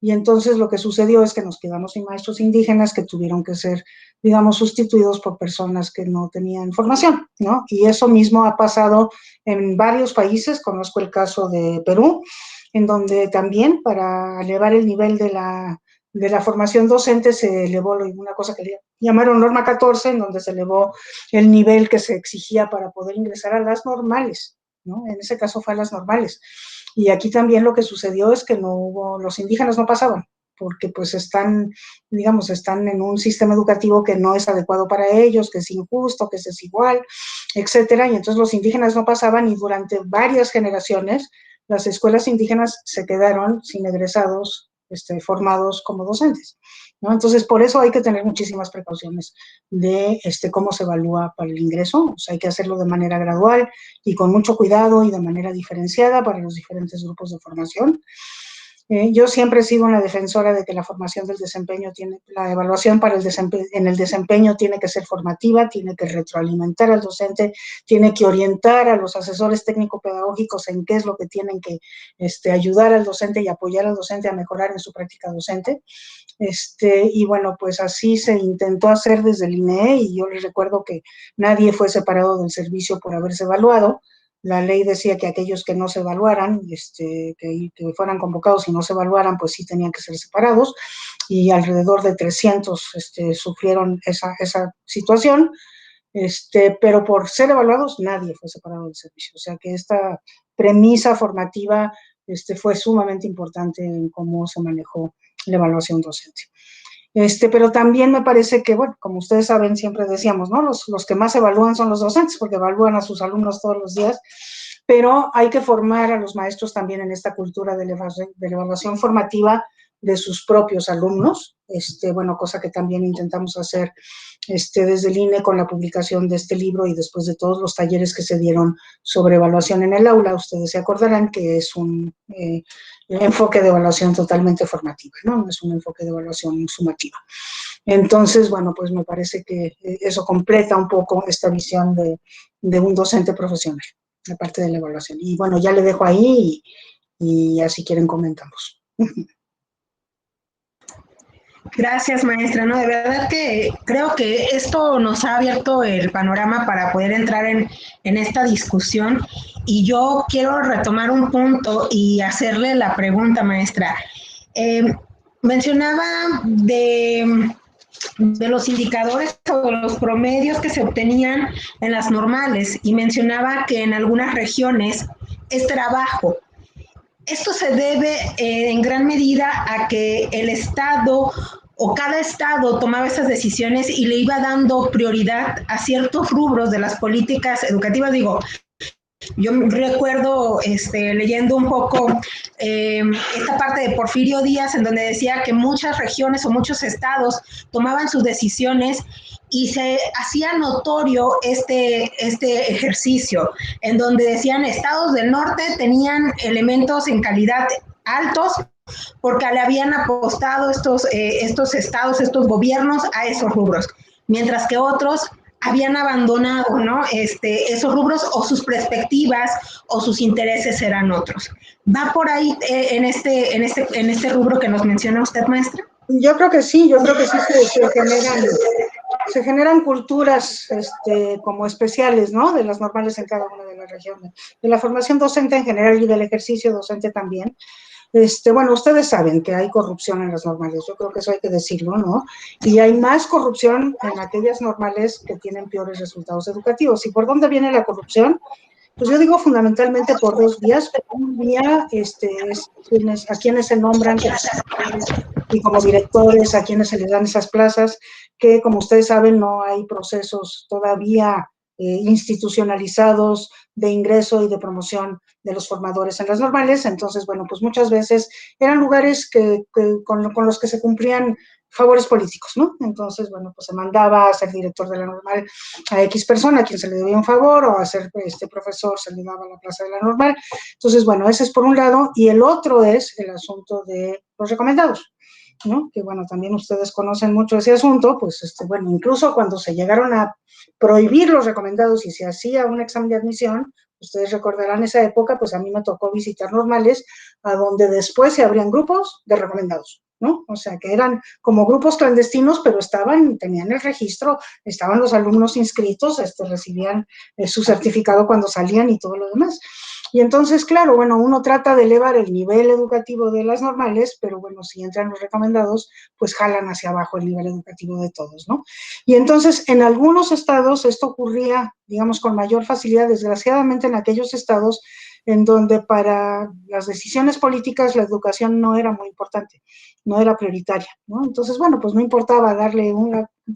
Y entonces lo que sucedió es que nos quedamos sin maestros indígenas que tuvieron que ser, digamos, sustituidos por personas que no tenían formación, ¿no? Y eso mismo ha pasado en varios países. Conozco el caso de Perú, en donde también para elevar el nivel de la formación docente se elevó una cosa que le llamaron norma 14, en donde se elevó el nivel que se exigía para poder ingresar a las normales, ¿no? En ese caso fue a las normales. Y aquí también lo que sucedió es que los indígenas no pasaban, porque pues están en un sistema educativo que no es adecuado para ellos, que es injusto, que es desigual, etcétera, y entonces los indígenas no pasaban y durante varias generaciones las escuelas indígenas se quedaron sin egresados formados como docentes, ¿no? Entonces, por eso hay que tener muchísimas precauciones de cómo se evalúa para el ingreso. O sea, hay que hacerlo de manera gradual y con mucho cuidado y de manera diferenciada para los diferentes grupos de formación. Yo siempre he sido una defensora de que la formación del desempeño la evaluación en el desempeño tiene que ser formativa, tiene que retroalimentar al docente, tiene que orientar a los asesores técnico-pedagógicos en qué es lo que tienen que ayudar al docente y apoyar al docente a mejorar en su práctica docente. Y bueno, pues así se intentó hacer desde el INEE y yo les recuerdo que nadie fue separado del servicio por haberse evaluado. La ley decía que aquellos que no se evaluaran, que fueran convocados y no se evaluaran, pues sí tenían que ser separados, y alrededor de 300 sufrieron esa situación, pero por ser evaluados nadie fue separado del servicio. O sea que esta premisa formativa fue sumamente importante en cómo se manejó la evaluación docente. Pero también me parece que, bueno, como ustedes saben, siempre decíamos, ¿no? Los que más evalúan son los docentes, porque evalúan a sus alumnos todos los días, pero hay que formar a los maestros también en esta cultura de la evaluación formativa de sus propios alumnos, bueno, cosa que también intentamos hacer desde el INE con la publicación de este libro y después de todos los talleres que se dieron sobre evaluación en el aula. Ustedes se acordarán que es un enfoque de evaluación totalmente formativa, ¿no? No es un enfoque de evaluación sumativa. Entonces, bueno, pues me parece que eso completa un poco esta visión de un docente profesional, la parte de la evaluación. Y bueno, ya le dejo ahí y ya si quieren comentamos. Gracias, maestra. No, de verdad que creo que esto nos ha abierto el panorama para poder entrar en esta discusión. Y yo quiero retomar un punto y hacerle la pregunta, maestra. Mencionaba de los indicadores o de los promedios que se obtenían en las normales y mencionaba que en algunas regiones este era bajo. Esto se debe en gran medida a que el Estado o cada estado tomaba esas decisiones y le iba dando prioridad a ciertos rubros de las políticas educativas. Digo, yo recuerdo leyendo un poco esta parte de Porfirio Díaz, en donde decía que muchas regiones o muchos estados tomaban sus decisiones y se hacía notorio este ejercicio, en donde decían estados del norte tenían elementos en calidad altos porque le habían apostado estos estados, estos gobiernos a esos rubros, mientras que otros habían abandonado, ¿no? Esos rubros o sus perspectivas o sus intereses eran otros. ¿Va por ahí en este rubro que nos menciona usted, maestra? Yo creo que sí se generan culturas como especiales, ¿no? De las normales en cada una de las regiones. De la formación docente en general y del ejercicio docente también. Bueno, ustedes saben que hay corrupción en las normales, yo creo que eso hay que decirlo, ¿no? Y hay más corrupción en aquellas normales que tienen peores resultados educativos. ¿Y por dónde viene la corrupción? Pues yo digo fundamentalmente por dos vías. Un vía es a quienes se nombran como y como directores, a quienes se les dan esas plazas, que como ustedes saben no hay procesos todavía institucionalizados de ingreso y de promoción de los formadores en las normales. Entonces, bueno, pues muchas veces eran lugares con los que se cumplían favores políticos, ¿no? Entonces, bueno, pues se mandaba a ser director de la normal a X persona a quien se le debía un favor, o a ser profesor se le daba la plaza de la normal. Entonces, bueno, ese es por un lado, y el otro es el asunto de los recomendados, ¿no? Que bueno, también ustedes conocen mucho ese asunto, pues bueno, incluso cuando se llegaron a prohibir los recomendados y se hacía un examen de admisión, ustedes recordarán esa época, pues a mí me tocó visitar normales a donde después se abrían grupos de recomendados, ¿no? O sea, que eran como grupos clandestinos, pero tenían el registro, estaban los alumnos inscritos, recibían su certificado cuando salían y todo lo demás. Y entonces, claro, bueno, uno trata de elevar el nivel educativo de las normales, pero bueno, si entran los recomendados, pues jalan hacia abajo el nivel educativo de todos, ¿no? Y entonces, en algunos estados esto ocurría, digamos, con mayor facilidad, desgraciadamente en aquellos estados en donde para las decisiones políticas la educación no era muy importante, no era prioritaria, ¿no? Entonces, bueno, pues no importaba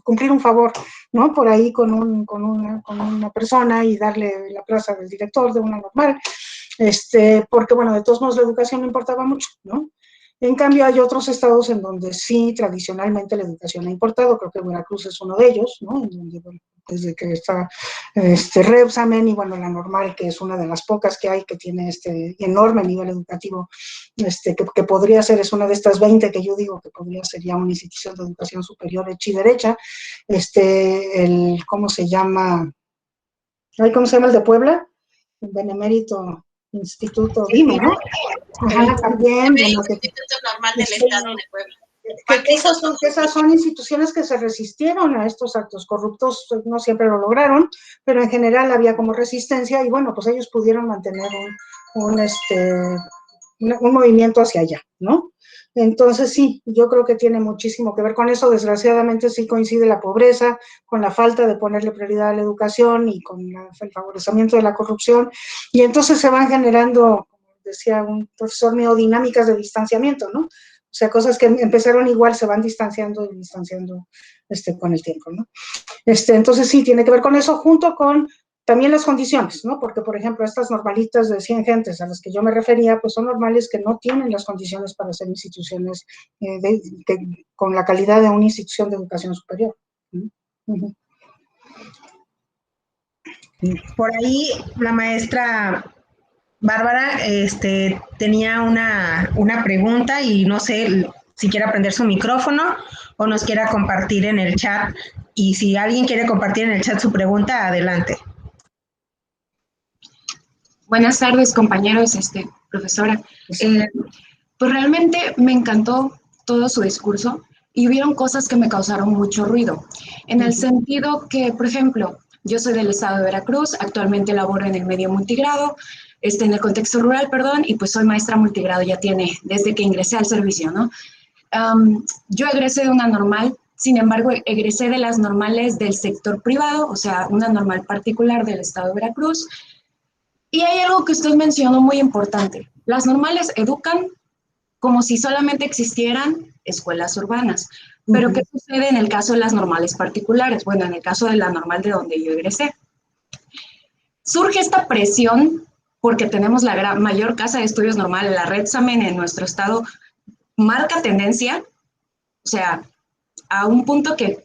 cumplir un favor, ¿no? Por ahí con una persona y darle la plaza del director de una normal, porque, bueno, de todos modos la educación no importaba mucho, ¿no? En cambio, hay otros estados en donde sí, tradicionalmente la educación ha importado, creo que Veracruz es uno de ellos, ¿no? En donde, bueno, desde que está Rebsamen y, bueno, la normal, que es una de las pocas que hay que tiene este enorme nivel educativo, que podría ser, es una de estas 20 que yo digo que podría ser ya una institución de educación superior hecha y derecha, ¿cómo se llama? ¿Cómo se llama el de Puebla? El Benemérito Instituto Dime, ¿no? Ajá, también. El Instituto Normal del Estado de Puebla. Esas son instituciones que se resistieron a estos actos corruptos, no siempre lo lograron, pero en general había como resistencia y bueno, pues ellos pudieron mantener un movimiento hacia allá, ¿no? Entonces sí, yo creo que tiene muchísimo que ver con eso. Desgraciadamente sí coincide la pobreza con la falta de ponerle prioridad a la educación y con el favorecimiento de la corrupción, y entonces se van generando, como decía un profesor mío, dinámicas de distanciamiento, ¿no? O sea, cosas que empezaron igual se van distanciando y distanciando con el tiempo, ¿no? Entonces sí, tiene que ver con eso, junto con también las condiciones, ¿no? Porque, por ejemplo, estas normalitas de 100 gentes a las que yo me refería, pues son normales que no tienen las condiciones para ser instituciones con la calidad de una institución de educación superior. Por ahí la maestra Bárbara tenía una pregunta y no sé si quiere prender su micrófono o nos quiera compartir en el chat. Y si alguien quiere compartir en el chat su pregunta, adelante. Buenas tardes, compañeros, profesora. Pues realmente me encantó todo su discurso y hubieron cosas que me causaron mucho ruido. En el sentido que, por ejemplo, yo soy del estado de Veracruz, actualmente laboro en el medio multigrado, en el contexto rural, perdón, y pues soy maestra multigrado, ya tiene desde que ingresé al servicio, ¿no? Yo egresé de una normal, sin embargo, egresé de las normales del sector privado, o sea, una normal particular del estado de Veracruz. Y hay algo que usted mencionó muy importante. Las normales educan como si solamente existieran escuelas urbanas. Pero ¿qué sucede en el caso de las normales particulares? Bueno, en el caso de la normal de donde yo egresé. Surge esta presión porque tenemos la mayor casa de estudios normal, la Rebsamen en nuestro estado, marca tendencia, o sea, a un punto que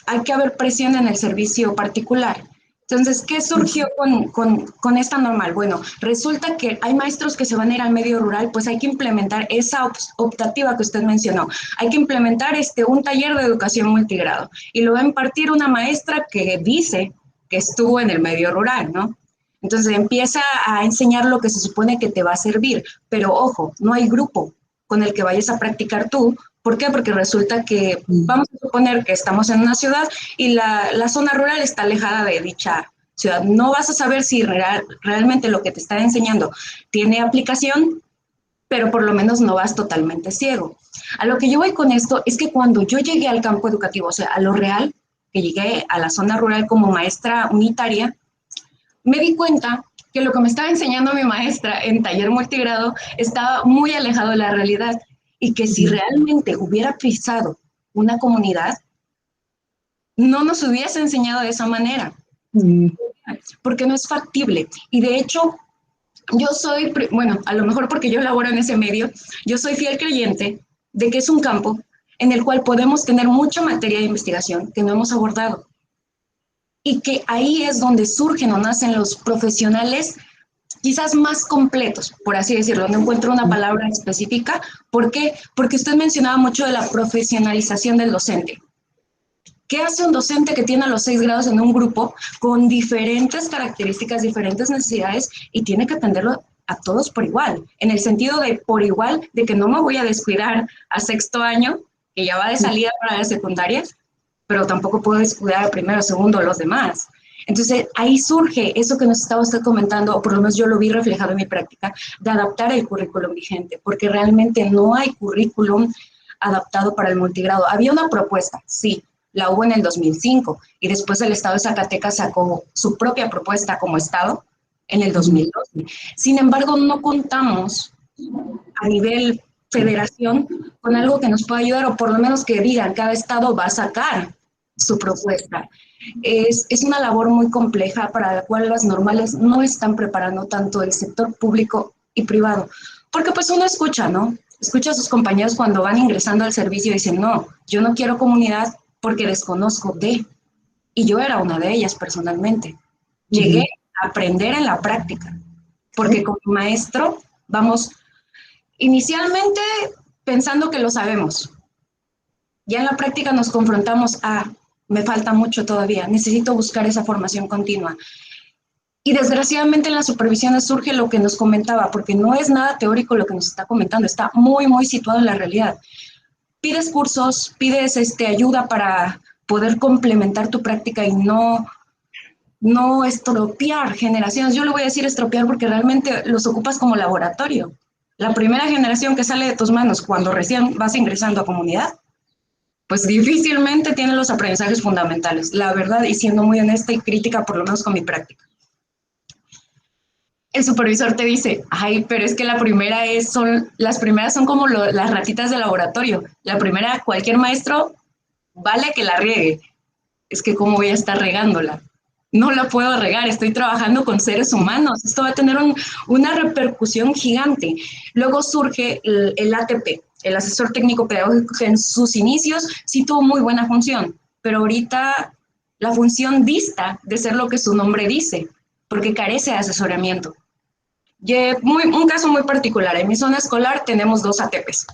hay que haber presión en el servicio particular. Entonces, ¿qué surgió con esta normal? Bueno, resulta que hay maestros que se van a ir al medio rural, pues hay que implementar esa optativa que usted mencionó. Hay que implementar un taller de educación multigrado y lo va a impartir una maestra que dice que estuvo en el medio rural, ¿no? Entonces empieza a enseñar lo que se supone que te va a servir, pero ojo, no hay grupo con el que vayas a practicar tú. ¿Por qué? Porque resulta que vamos a suponer que estamos en una ciudad y la zona rural está alejada de dicha ciudad. No vas a saber si realmente lo que te están enseñando tiene aplicación pero por lo menos no vas totalmente ciego. A lo que yo voy con esto es que cuando yo llegué al campo educativo, o sea, a lo real, que llegué a la zona rural como maestra unitaria, me di cuenta que lo que me estaba enseñando mi maestra en taller multigrado estaba muy alejado de la realidad y que si realmente hubiera pisado una comunidad, no nos hubiese enseñado de esa manera, porque no es factible. Y de hecho, yo soy, bueno, a lo mejor porque yo laboro en ese medio, yo soy fiel creyente de que es un campo en el cual podemos tener mucha materia de investigación que no hemos abordado. Y que ahí es donde surgen o nacen los profesionales quizás más completos, por así decirlo. No encuentro una palabra específica. ¿Por qué? Porque usted mencionaba mucho de la profesionalización del docente. ¿Qué hace un docente que tiene los 6 grados en un grupo con diferentes características, diferentes necesidades y tiene que atenderlo a todos por igual? En el sentido de por igual, de que no me voy a descuidar a 6º año, que ya va de salida para las secundarias, pero tampoco puedo descuidar a 1º, 2º, los demás. Entonces, ahí surge eso que nos estaba usted comentando, o por lo menos yo lo vi reflejado en mi práctica, de adaptar el currículum vigente, porque realmente no hay currículum adaptado para el multigrado. Había una propuesta, sí, la hubo en el 2005, y después el Estado de Zacatecas sacó su propia propuesta como Estado en el 2012. Sin embargo, no contamos a nivel federación con algo que nos pueda ayudar, o por lo menos que digan, cada Estado va a sacar su propuesta. Es una labor muy compleja para la cual las normales no están preparando tanto el sector público y privado, porque pues uno escucha, ¿no? Escucha a sus compañeros cuando van ingresando al servicio y dicen, no, yo no quiero comunidad porque desconozco de, y yo era una de ellas personalmente. Llegué a aprender en la práctica, porque como maestro vamos inicialmente pensando que lo sabemos. Ya en la práctica nos confrontamos a, me falta mucho todavía, necesito buscar esa formación continua. Y desgraciadamente en las supervisiones surge lo que nos comentaba, porque no es nada teórico lo que nos está comentando, está muy, muy situado en la realidad. Pides cursos, pides ayuda para poder complementar tu práctica y no estropear generaciones. Yo le voy a decir estropear porque realmente los ocupas como laboratorio. La primera generación que sale de tus manos cuando recién vas ingresando a comunidad, pues difícilmente tiene los aprendizajes fundamentales, la verdad, y siendo muy honesta y crítica, por lo menos con mi práctica. El supervisor te dice, ay, pero es que las primeras son como las ratitas de laboratorio. La primera, cualquier maestro vale que la riegue. Es que cómo voy a estar regándola. No la puedo regar, estoy trabajando con seres humanos. Esto va a tener una repercusión gigante. Luego surge el ATP, el asesor técnico pedagógico, que en sus inicios sí tuvo muy buena función, pero ahorita la función dista de ser lo que su nombre dice, porque carece de asesoramiento. Un caso muy particular, en mi zona escolar tenemos 2 ATPs.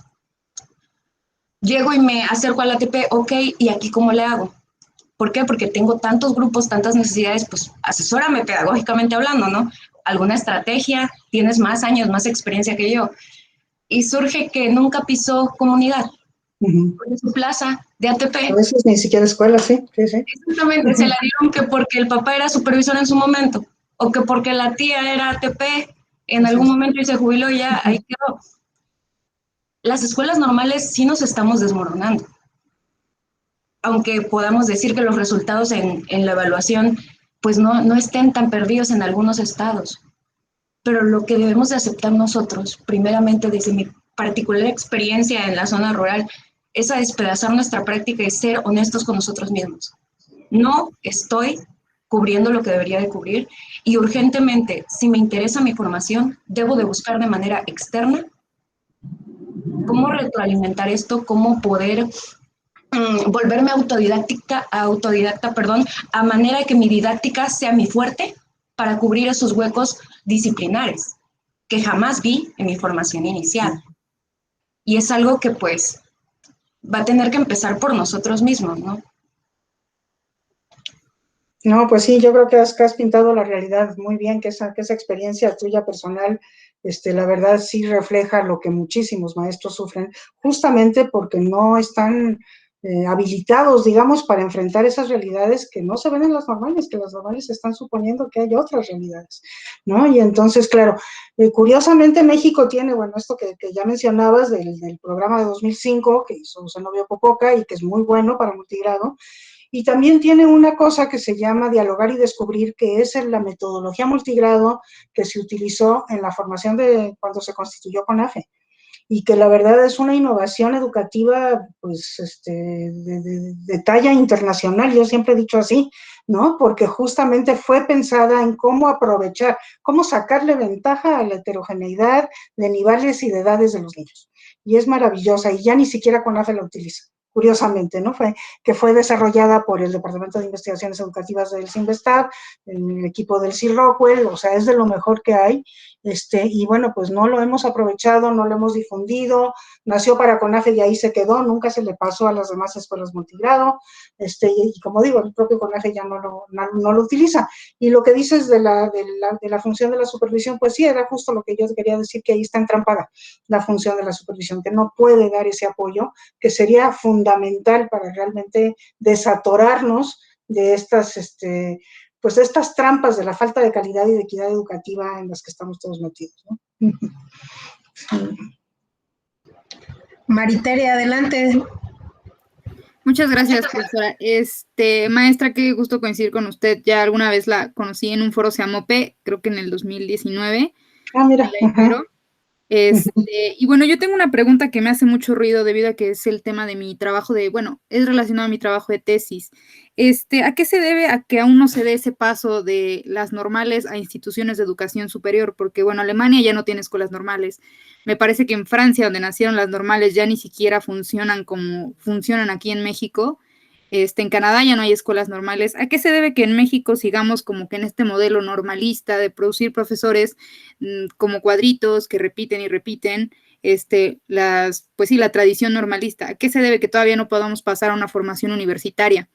Llego y me acerco al ATP, ok, ¿y aquí cómo le hago? ¿Por qué? Porque tengo tantos grupos, tantas necesidades, pues asesórame pedagógicamente hablando, ¿no? Alguna estrategia, tienes más años, más experiencia que yo. Y surge que nunca pisó comunidad, porque su plaza de ATP. A veces ni siquiera escuela, sí. Exactamente, se la dieron que porque el papá era supervisor en su momento, o que porque la tía era ATP en algún momento y se jubiló y ya ahí quedó. Las escuelas normales sí nos estamos desmoronando. Aunque podamos decir que los resultados en la evaluación pues no estén tan perdidos en algunos estados. Pero lo que debemos de aceptar nosotros, primeramente desde mi particular experiencia en la zona rural, es a despedazar nuestra práctica y ser honestos con nosotros mismos. No estoy cubriendo lo que debería de cubrir y urgentemente, si me interesa mi formación, debo de buscar de manera externa cómo retroalimentar esto, cómo poder volverme autodidacta, a manera de que mi didáctica sea mi fuerte para cubrir esos huecos disciplinares que jamás vi en mi formación inicial. Y es algo que pues va a tener que empezar por nosotros mismos, ¿no? No, pues sí, yo creo que has pintado la realidad muy bien, que esa experiencia tuya personal, la verdad sí refleja lo que muchísimos maestros sufren, justamente porque no están habilitados, digamos, para enfrentar esas realidades que no se ven en las normales, que las normales están suponiendo que hay otras realidades, ¿no? Y entonces, claro, Curiosamente, México tiene, bueno, esto que ya mencionabas del programa de 2005, que hizo Zenobia Popoca y que es muy bueno para multigrado, y también tiene una cosa que se llama Dialogar y Descubrir, que es la metodología multigrado que se utilizó en la formación de cuando se constituyó CONAFE, y que la verdad es una innovación educativa pues de talla internacional, yo siempre he dicho así, ¿no? Porque justamente fue pensada en cómo aprovechar, cómo sacarle ventaja a la heterogeneidad de niveles y de edades de los niños. Y es maravillosa, y ya ni siquiera CONAFE la utiliza, curiosamente, ¿no? Fue desarrollada por el Departamento de Investigaciones Educativas del CINVESTAB, el equipo del C. Rockwell, o sea, es de lo mejor que hay, y bueno, pues no lo hemos aprovechado, no lo hemos difundido, nació para CONAFE y ahí se quedó, nunca se le pasó a las demás escuelas multigrado, y como digo, el propio CONAFE ya no lo utiliza. Y lo que dices de la función de la supervisión, pues sí, era justo lo que yo quería decir, que ahí está entrampada la función de la supervisión, que no puede dar ese apoyo, que sería fundamental para realmente desatorarnos de estas, pues estas trampas de la falta de calidad y de equidad educativa en las que estamos todos metidos, ¿no? Sí. Maritere, adelante. Muchas gracias, profesora. Maestra, qué gusto coincidir con usted. Ya alguna vez la conocí en un foro SEAMOPE, creo que en el 2019. Ah, mira. Y bueno, yo tengo una pregunta que me hace mucho ruido debido a que es el tema de mi trabajo es relacionado a mi trabajo de tesis. ¿A qué se debe a que aún no se dé ese paso de las normales a instituciones de educación superior? Porque, bueno, Alemania ya no tiene escuelas normales. Me parece que en Francia, donde nacieron las normales, ya ni siquiera funcionan como funcionan aquí en México. En Canadá ya no hay escuelas normales. ¿A qué se debe que en México sigamos como que en este modelo normalista de producir profesores como cuadritos que repiten y repiten, pues sí, la tradición normalista? ¿A qué se debe que todavía no podamos pasar a una formación universitaria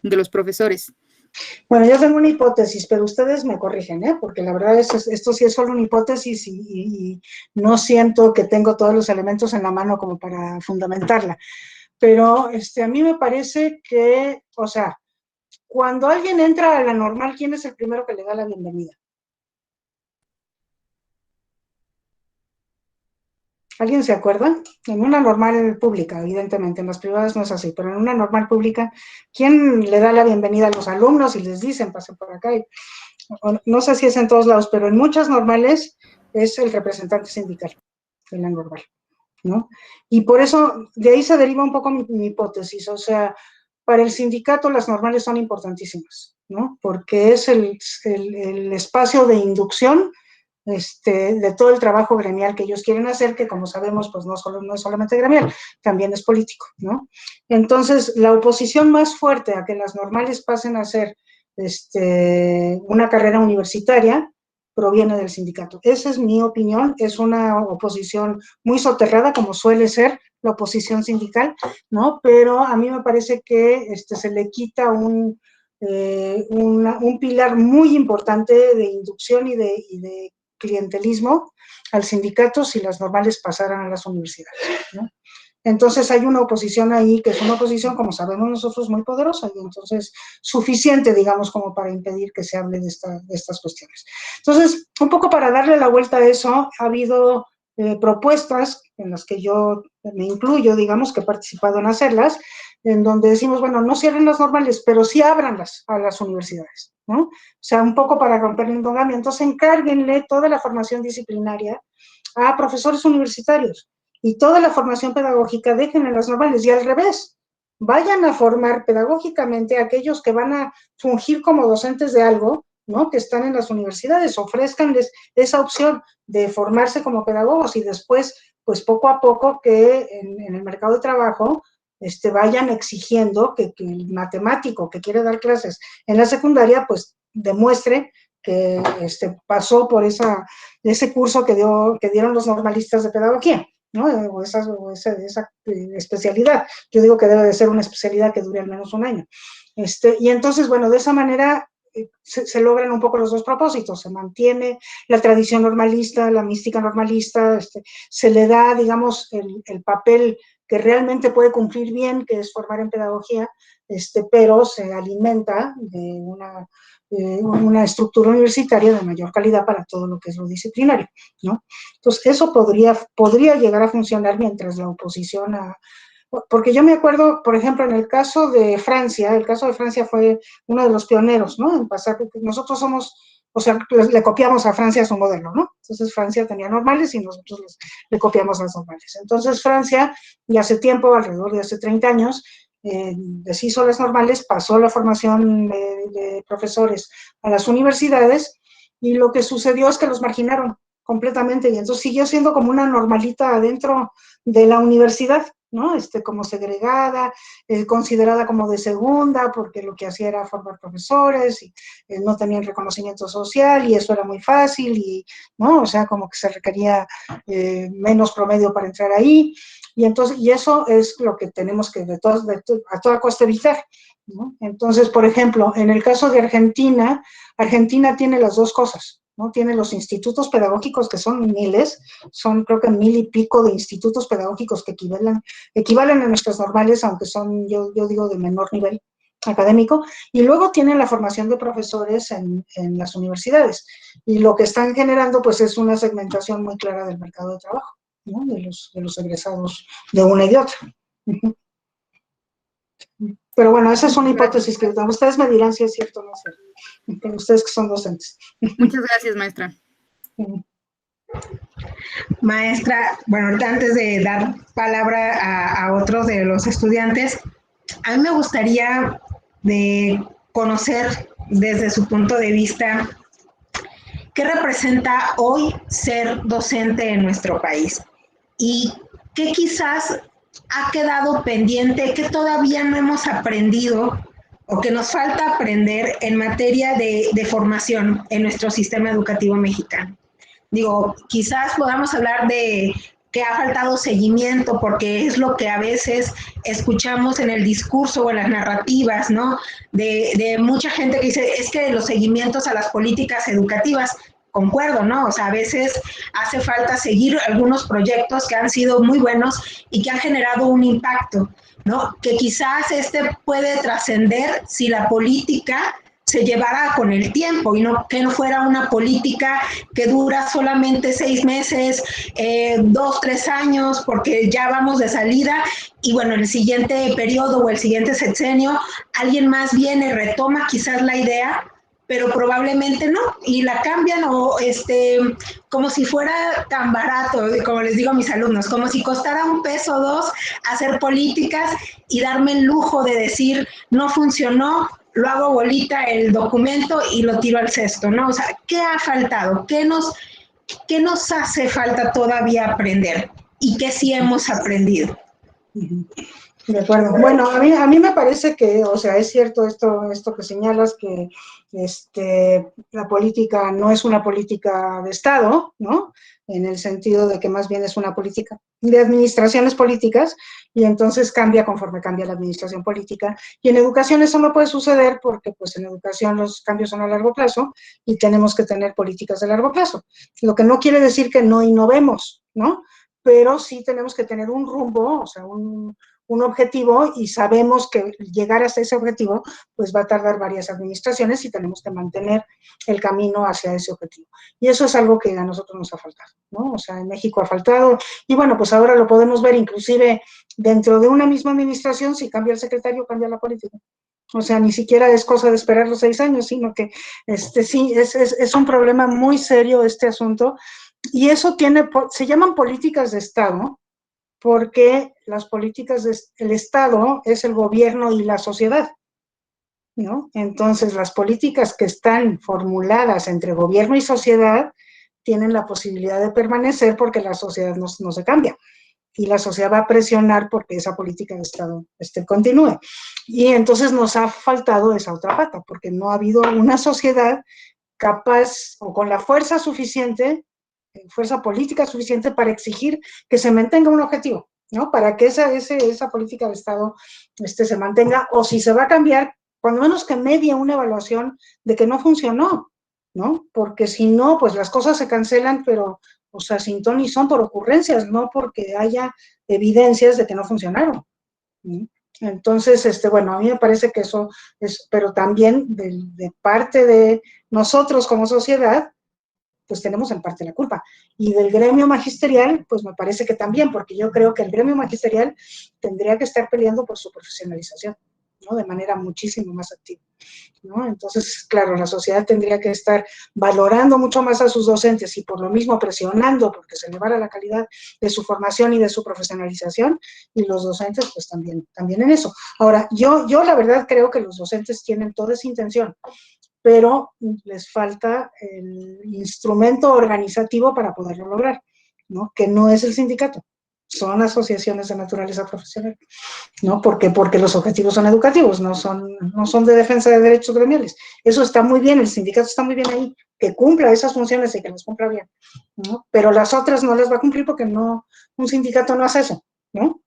de los profesores? Bueno, yo tengo una hipótesis, pero ustedes me corrigen, porque la verdad esto sí es solo una hipótesis y no siento que tengo todos los elementos en la mano como para fundamentarla. Pero a mí me parece que, o sea, cuando alguien entra a la normal, ¿quién es el primero que le da la bienvenida? ¿Alguien se acuerda? En una normal pública, evidentemente, en las privadas no es así, pero en una normal pública, ¿quién le da la bienvenida a los alumnos y les dicen, pasen por acá? No sé si es en todos lados, pero en muchas normales es el representante sindical de la normal, ¿no? Y por eso, de ahí se deriva un poco mi hipótesis, o sea, para el sindicato las normales son importantísimas, ¿no? Porque es el espacio de inducción de todo el trabajo gremial que ellos quieren hacer, que como sabemos, pues no es solamente gremial, también es político, ¿no? Entonces, la oposición más fuerte a que las normales pasen a ser una carrera universitaria proviene del sindicato. Esa es mi opinión, es una oposición muy soterrada, como suele ser la oposición sindical, ¿no? Pero a mí me parece que se le quita un pilar muy importante de inducción y de clientelismo al sindicato si las normales pasaran a las universidades, ¿no? Entonces hay una oposición ahí, que es una oposición, como sabemos nosotros, muy poderosa, y entonces suficiente, digamos, como para impedir que se hable de estas cuestiones. Entonces, un poco para darle la vuelta a eso, ha habido propuestas en las que yo me incluyo, digamos, que he participado en hacerlas, en donde decimos, bueno, no cierren las normales, pero sí ábranlas a las universidades, ¿no? O sea, un poco para romper el endogamiento, entonces encárguenle toda la formación disciplinaria a profesores universitarios y toda la formación pedagógica dejen en las normales, y al revés, vayan a formar pedagógicamente a aquellos que van a fungir como docentes de algo, ¿no? Que están en las universidades, ofrezcanles esa opción de formarse como pedagogos y después, pues poco a poco que en el mercado de trabajo vayan exigiendo que el matemático que quiere dar clases en la secundaria, pues demuestre que pasó por ese curso que dieron los normalistas de pedagogía, ¿no? O esa especialidad. Yo digo que debe de ser una especialidad que dure al menos un año. Y entonces, bueno, de esa manera se logran un poco los dos propósitos, se mantiene la tradición normalista, la mística normalista, se le da, digamos, el papel que realmente puede cumplir bien, que es formar en pedagogía, pero se alimenta de una estructura universitaria de mayor calidad para todo lo que es lo disciplinario, ¿no? Entonces, eso podría llegar a funcionar mientras la oposición porque yo me acuerdo, por ejemplo, en el caso de Francia fue uno de los pioneros, ¿no? En pasar, nosotros somos, o sea, le copiamos a Francia su modelo, ¿no? Entonces Francia tenía normales y nosotros le copiamos las normales. Entonces Francia, y hace tiempo, alrededor de hace 30 años, deshizo las normales, pasó la formación de profesores a las universidades, y lo que sucedió es que los marginaron completamente, y entonces siguió siendo como una normalita adentro de la universidad, ¿no? Como segregada, considerada como de segunda, porque lo que hacía era formar profesores, y no tenían reconocimiento social, y eso era muy fácil, y, ¿no? O sea, como que se requería menos promedio para entrar ahí, y entonces, y eso es lo que tenemos que a toda costa evitar, ¿no? Entonces, por ejemplo, en el caso de Argentina, Argentina tiene las dos cosas, ¿no? Tiene los institutos pedagógicos, que son miles, son creo que 1000 y pico de institutos pedagógicos que equivalen a nuestras normales, aunque son, yo digo, de menor nivel académico, y luego tienen la formación de profesores en las universidades, y lo que están generando pues es una segmentación muy clara del mercado de trabajo, ¿no? De los egresados de una y de otra. Pero bueno, esa es una hipótesis que ustedes me dirán si es cierto o no es cierto, ustedes que son docentes. Muchas gracias, maestra. Maestra, bueno, ahorita antes de dar palabra a otros de los estudiantes, a mí me gustaría de conocer desde su punto de vista qué representa hoy ser docente en nuestro país y qué quizás ha quedado pendiente, que todavía no hemos aprendido o que nos falta aprender en materia de formación en nuestro sistema educativo mexicano. Digo, quizás podamos hablar de que ha faltado seguimiento, porque es lo que a veces escuchamos en el discurso o en las narrativas, ¿no? De mucha gente que dice, es que los seguimientos a las políticas educativas, concuerdo, ¿no? O sea, a veces hace falta seguir algunos proyectos que han sido muy buenos y que han generado un impacto, ¿no? Que quizás puede trascender si la política se llevara con el tiempo y que no fuera una política que dura solamente 6 meses, 2, 3 años, porque ya vamos de salida y bueno, el siguiente periodo o el siguiente sexenio, alguien más viene, retoma quizás la idea, pero probablemente no, y la cambian o como si fuera tan barato, como les digo a mis alumnos, como si costara $1 o $2 hacer políticas y darme el lujo de decir, no funcionó, lo hago bolita el documento y lo tiro al cesto, ¿no? O sea, ¿qué ha faltado? ¿Qué nos hace falta todavía aprender? ¿Y qué sí hemos aprendido? De acuerdo. Bueno, a mí me parece que, o sea, es cierto esto que señalas, que la política no es una política de Estado, ¿no? En el sentido de que más bien es una política de administraciones políticas, y entonces cambia conforme cambia la administración política. Y en educación eso no puede suceder porque pues en educación los cambios son a largo plazo y tenemos que tener políticas de largo plazo. Lo que no quiere decir que no innovemos, ¿no? Pero sí tenemos que tener un rumbo, o sea, un objetivo, y sabemos que llegar hasta ese objetivo pues va a tardar varias administraciones y tenemos que mantener el camino hacia ese objetivo. Y eso es algo que a nosotros nos ha faltado, ¿no? O sea, en México ha faltado, y bueno, pues ahora lo podemos ver inclusive dentro de una misma administración, si cambia el secretario, cambia la política. O sea, ni siquiera es cosa de esperar los 6 años, sino que sí, es un problema muy serio este asunto, y eso se llaman políticas de Estado, porque las políticas del Estado es el gobierno y la sociedad, ¿no? Entonces, las políticas que están formuladas entre gobierno y sociedad tienen la posibilidad de permanecer porque la sociedad no se cambia, y la sociedad va a presionar porque esa política de Estado continúe. Y entonces nos ha faltado esa otra pata, porque no ha habido una sociedad capaz o con la fuerza suficiente, fuerza política suficiente para exigir que se mantenga un objetivo, ¿no? Para que esa política de Estado se mantenga, o si se va a cambiar, cuando menos que medie una evaluación de que no funcionó, ¿no? Porque si no, pues las cosas se cancelan, pero, o sea, sin ton ni son, por ocurrencias, no porque haya evidencias de que no funcionaron, ¿sí? Entonces, bueno, a mí me parece que eso es, pero también de parte de nosotros como sociedad, pues tenemos en parte la culpa. Y del gremio magisterial, pues me parece que también, porque yo creo que el gremio magisterial tendría que estar peleando por su profesionalización, ¿no? De manera muchísimo más activa, ¿no? Entonces, claro, la sociedad tendría que estar valorando mucho más a sus docentes y por lo mismo presionando porque se elevara la calidad de su formación y de su profesionalización, y los docentes pues también en eso. Ahora, yo la verdad creo que los docentes tienen toda esa intención, pero les falta el instrumento organizativo para poderlo lograr, ¿no? Que no es el sindicato, son asociaciones de naturaleza profesional, ¿no? Porque los objetivos son educativos, no son de defensa de derechos gremiales. Eso está muy bien, el sindicato está muy bien ahí, que cumpla esas funciones y que las cumpla bien, ¿no? Pero las otras no las va a cumplir porque un sindicato no hace eso, ¿no?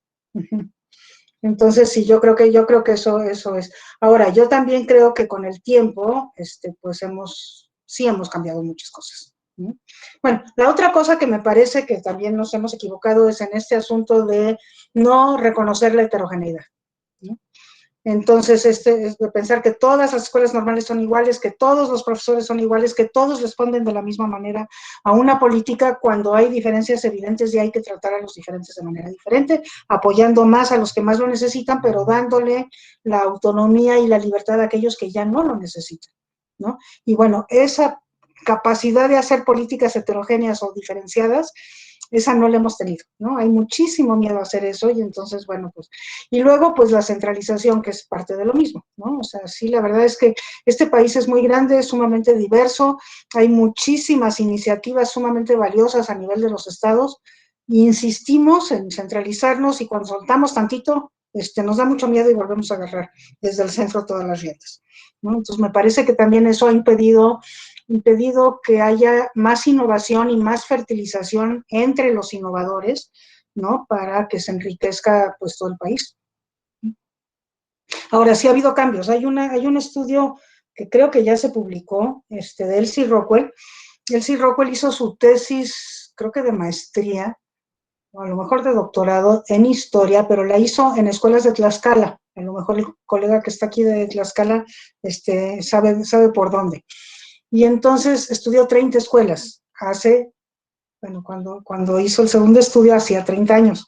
Entonces, sí, yo creo que eso es. Ahora, yo también creo que con el tiempo, pues sí hemos cambiado muchas cosas, ¿no? Bueno, la otra cosa que me parece que también nos hemos equivocado es en este asunto de no reconocer la heterogeneidad, ¿no? Entonces, es de pensar que todas las escuelas normales son iguales, que todos los profesores son iguales, que todos responden de la misma manera a una política cuando hay diferencias evidentes y hay que tratar a los diferentes de manera diferente, apoyando más a los que más lo necesitan, pero dándole la autonomía y la libertad a aquellos que ya no lo necesitan, ¿no? Y bueno, esa capacidad de hacer políticas heterogéneas o diferenciadas, esa no la hemos tenido, ¿no? Hay muchísimo miedo a hacer eso y entonces, bueno, pues, y luego, pues, la centralización, que es parte de lo mismo, ¿no? O sea, sí, la verdad es que este país es muy grande, es sumamente diverso, hay muchísimas iniciativas sumamente valiosas a nivel de los estados, e insistimos en centralizarnos y cuando soltamos tantito, nos da mucho miedo y volvemos a agarrar desde el centro todas las riendas, ¿no? Entonces, me parece que también eso ha impedido que haya más innovación y más fertilización entre los innovadores, ¿no? Para que se enriquezca pues todo el país. Ahora, sí ha habido cambios. Hay un estudio que creo que ya se publicó, de Elsie Rockwell. Elsie Rockwell hizo su tesis, creo que de maestría, o a lo mejor de doctorado, en historia, pero la hizo en escuelas de Tlaxcala. A lo mejor el colega que está aquí de Tlaxcala sabe por dónde. Y entonces estudió 30 escuelas, cuando hizo el segundo estudio hacía 30 años,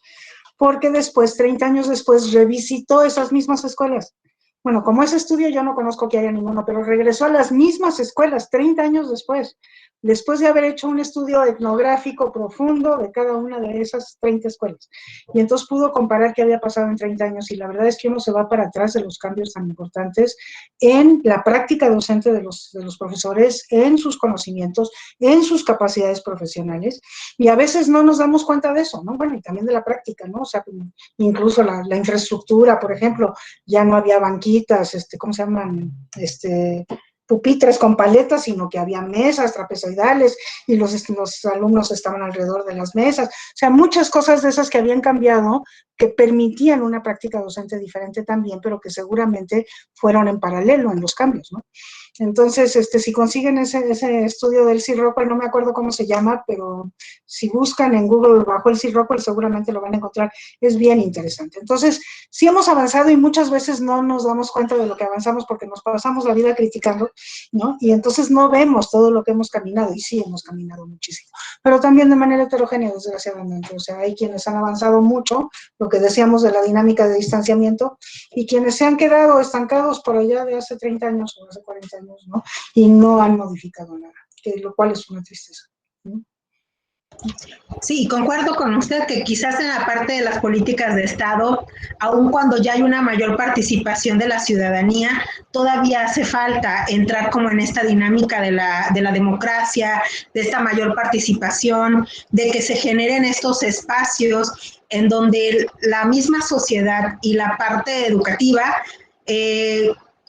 porque después, 30 años después, revisitó esas mismas escuelas. Bueno, como ese estudio yo no conozco que haya ninguno, pero regresó a las mismas escuelas 30 años después de haber hecho un estudio etnográfico profundo de cada una de esas 30 escuelas. Y entonces pudo comparar qué había pasado en 30 años y la verdad es que uno se va para atrás de los cambios tan importantes en la práctica docente de los profesores, en sus conocimientos, en sus capacidades profesionales, y a veces no nos damos cuenta de eso, ¿no? Bueno, y también de la práctica, ¿no? O sea, incluso la infraestructura, por ejemplo, ya no había banquitas, ¿cómo se llaman? Pupitres con paletas, sino que había mesas trapezoidales y los alumnos estaban alrededor de las mesas. O sea, muchas cosas de esas que habían cambiado, que permitían una práctica docente diferente también, pero que seguramente fueron en paralelo en los cambios, ¿no? Entonces, si consiguen ese estudio del Elsie Rockwell, no me acuerdo cómo se llama, pero si buscan en Google bajo Elsie Rockwell seguramente lo van a encontrar, es bien interesante. Entonces, sí hemos avanzado y muchas veces no nos damos cuenta de lo que avanzamos porque nos pasamos la vida criticando, ¿no? Y entonces no vemos todo lo que hemos caminado, y sí hemos caminado muchísimo, pero también de manera heterogénea, desgraciadamente. O sea, hay quienes han avanzado mucho, lo que decíamos de la dinámica de distanciamiento, y quienes se han quedado estancados por allá de hace 30 años o hace 40 años, ¿no? Y no han modificado nada, lo cual es una tristeza, ¿no? Sí, concuerdo con usted que quizás en la parte de las políticas de Estado, aun cuando ya hay una mayor participación de la ciudadanía, todavía hace falta entrar como en esta dinámica de la democracia, de esta mayor participación, de que se generen estos espacios en donde la misma sociedad y la parte educativa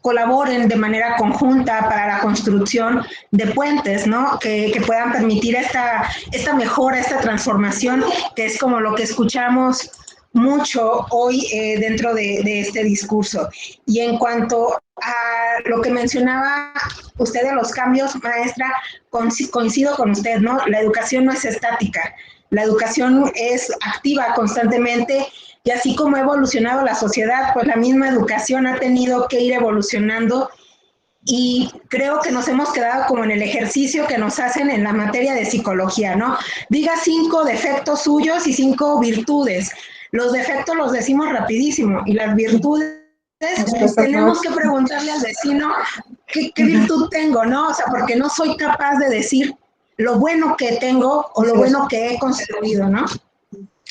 colaboren de manera conjunta para la construcción de puentes, ¿no? Que puedan permitir esta mejora, esta transformación, que es como lo que escuchamos mucho hoy dentro de este discurso. Y en cuanto a lo que mencionaba usted de los cambios, maestra, coincido con usted, ¿no? La educación no es estática. la educación es activa constantemente y así como ha evolucionado la sociedad, pues la misma educación ha tenido que ir evolucionando y creo que nos hemos quedado como en el ejercicio que nos hacen en la materia de psicología, ¿no? Diga 5 defectos suyos y 5 virtudes. Los defectos los decimos rapidísimo y las virtudes tenemos que preguntarle al vecino qué virtud tengo, ¿no? O sea, porque no soy capaz de decir lo bueno que tengo o lo bueno que he construido, ¿no?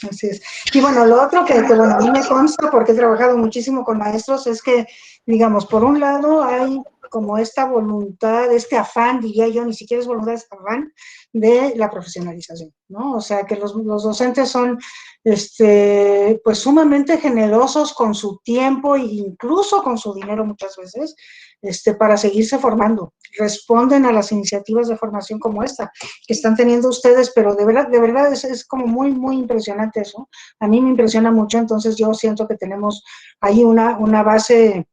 Así es. Y bueno, lo otro que bueno, a mí me consta, porque he trabajado muchísimo con maestros, es que, digamos, por un lado hay como esta voluntad, este afán, diría yo, ni siquiera es voluntad, es afán de la profesionalización, ¿no? O sea, que los docentes son, pues sumamente generosos con su tiempo e incluso con su dinero muchas veces, para seguirse formando. Responden a las iniciativas de formación como esta que están teniendo ustedes, pero de verdad es como muy, muy impresionante eso. A mí me impresiona mucho, entonces yo siento que tenemos ahí una base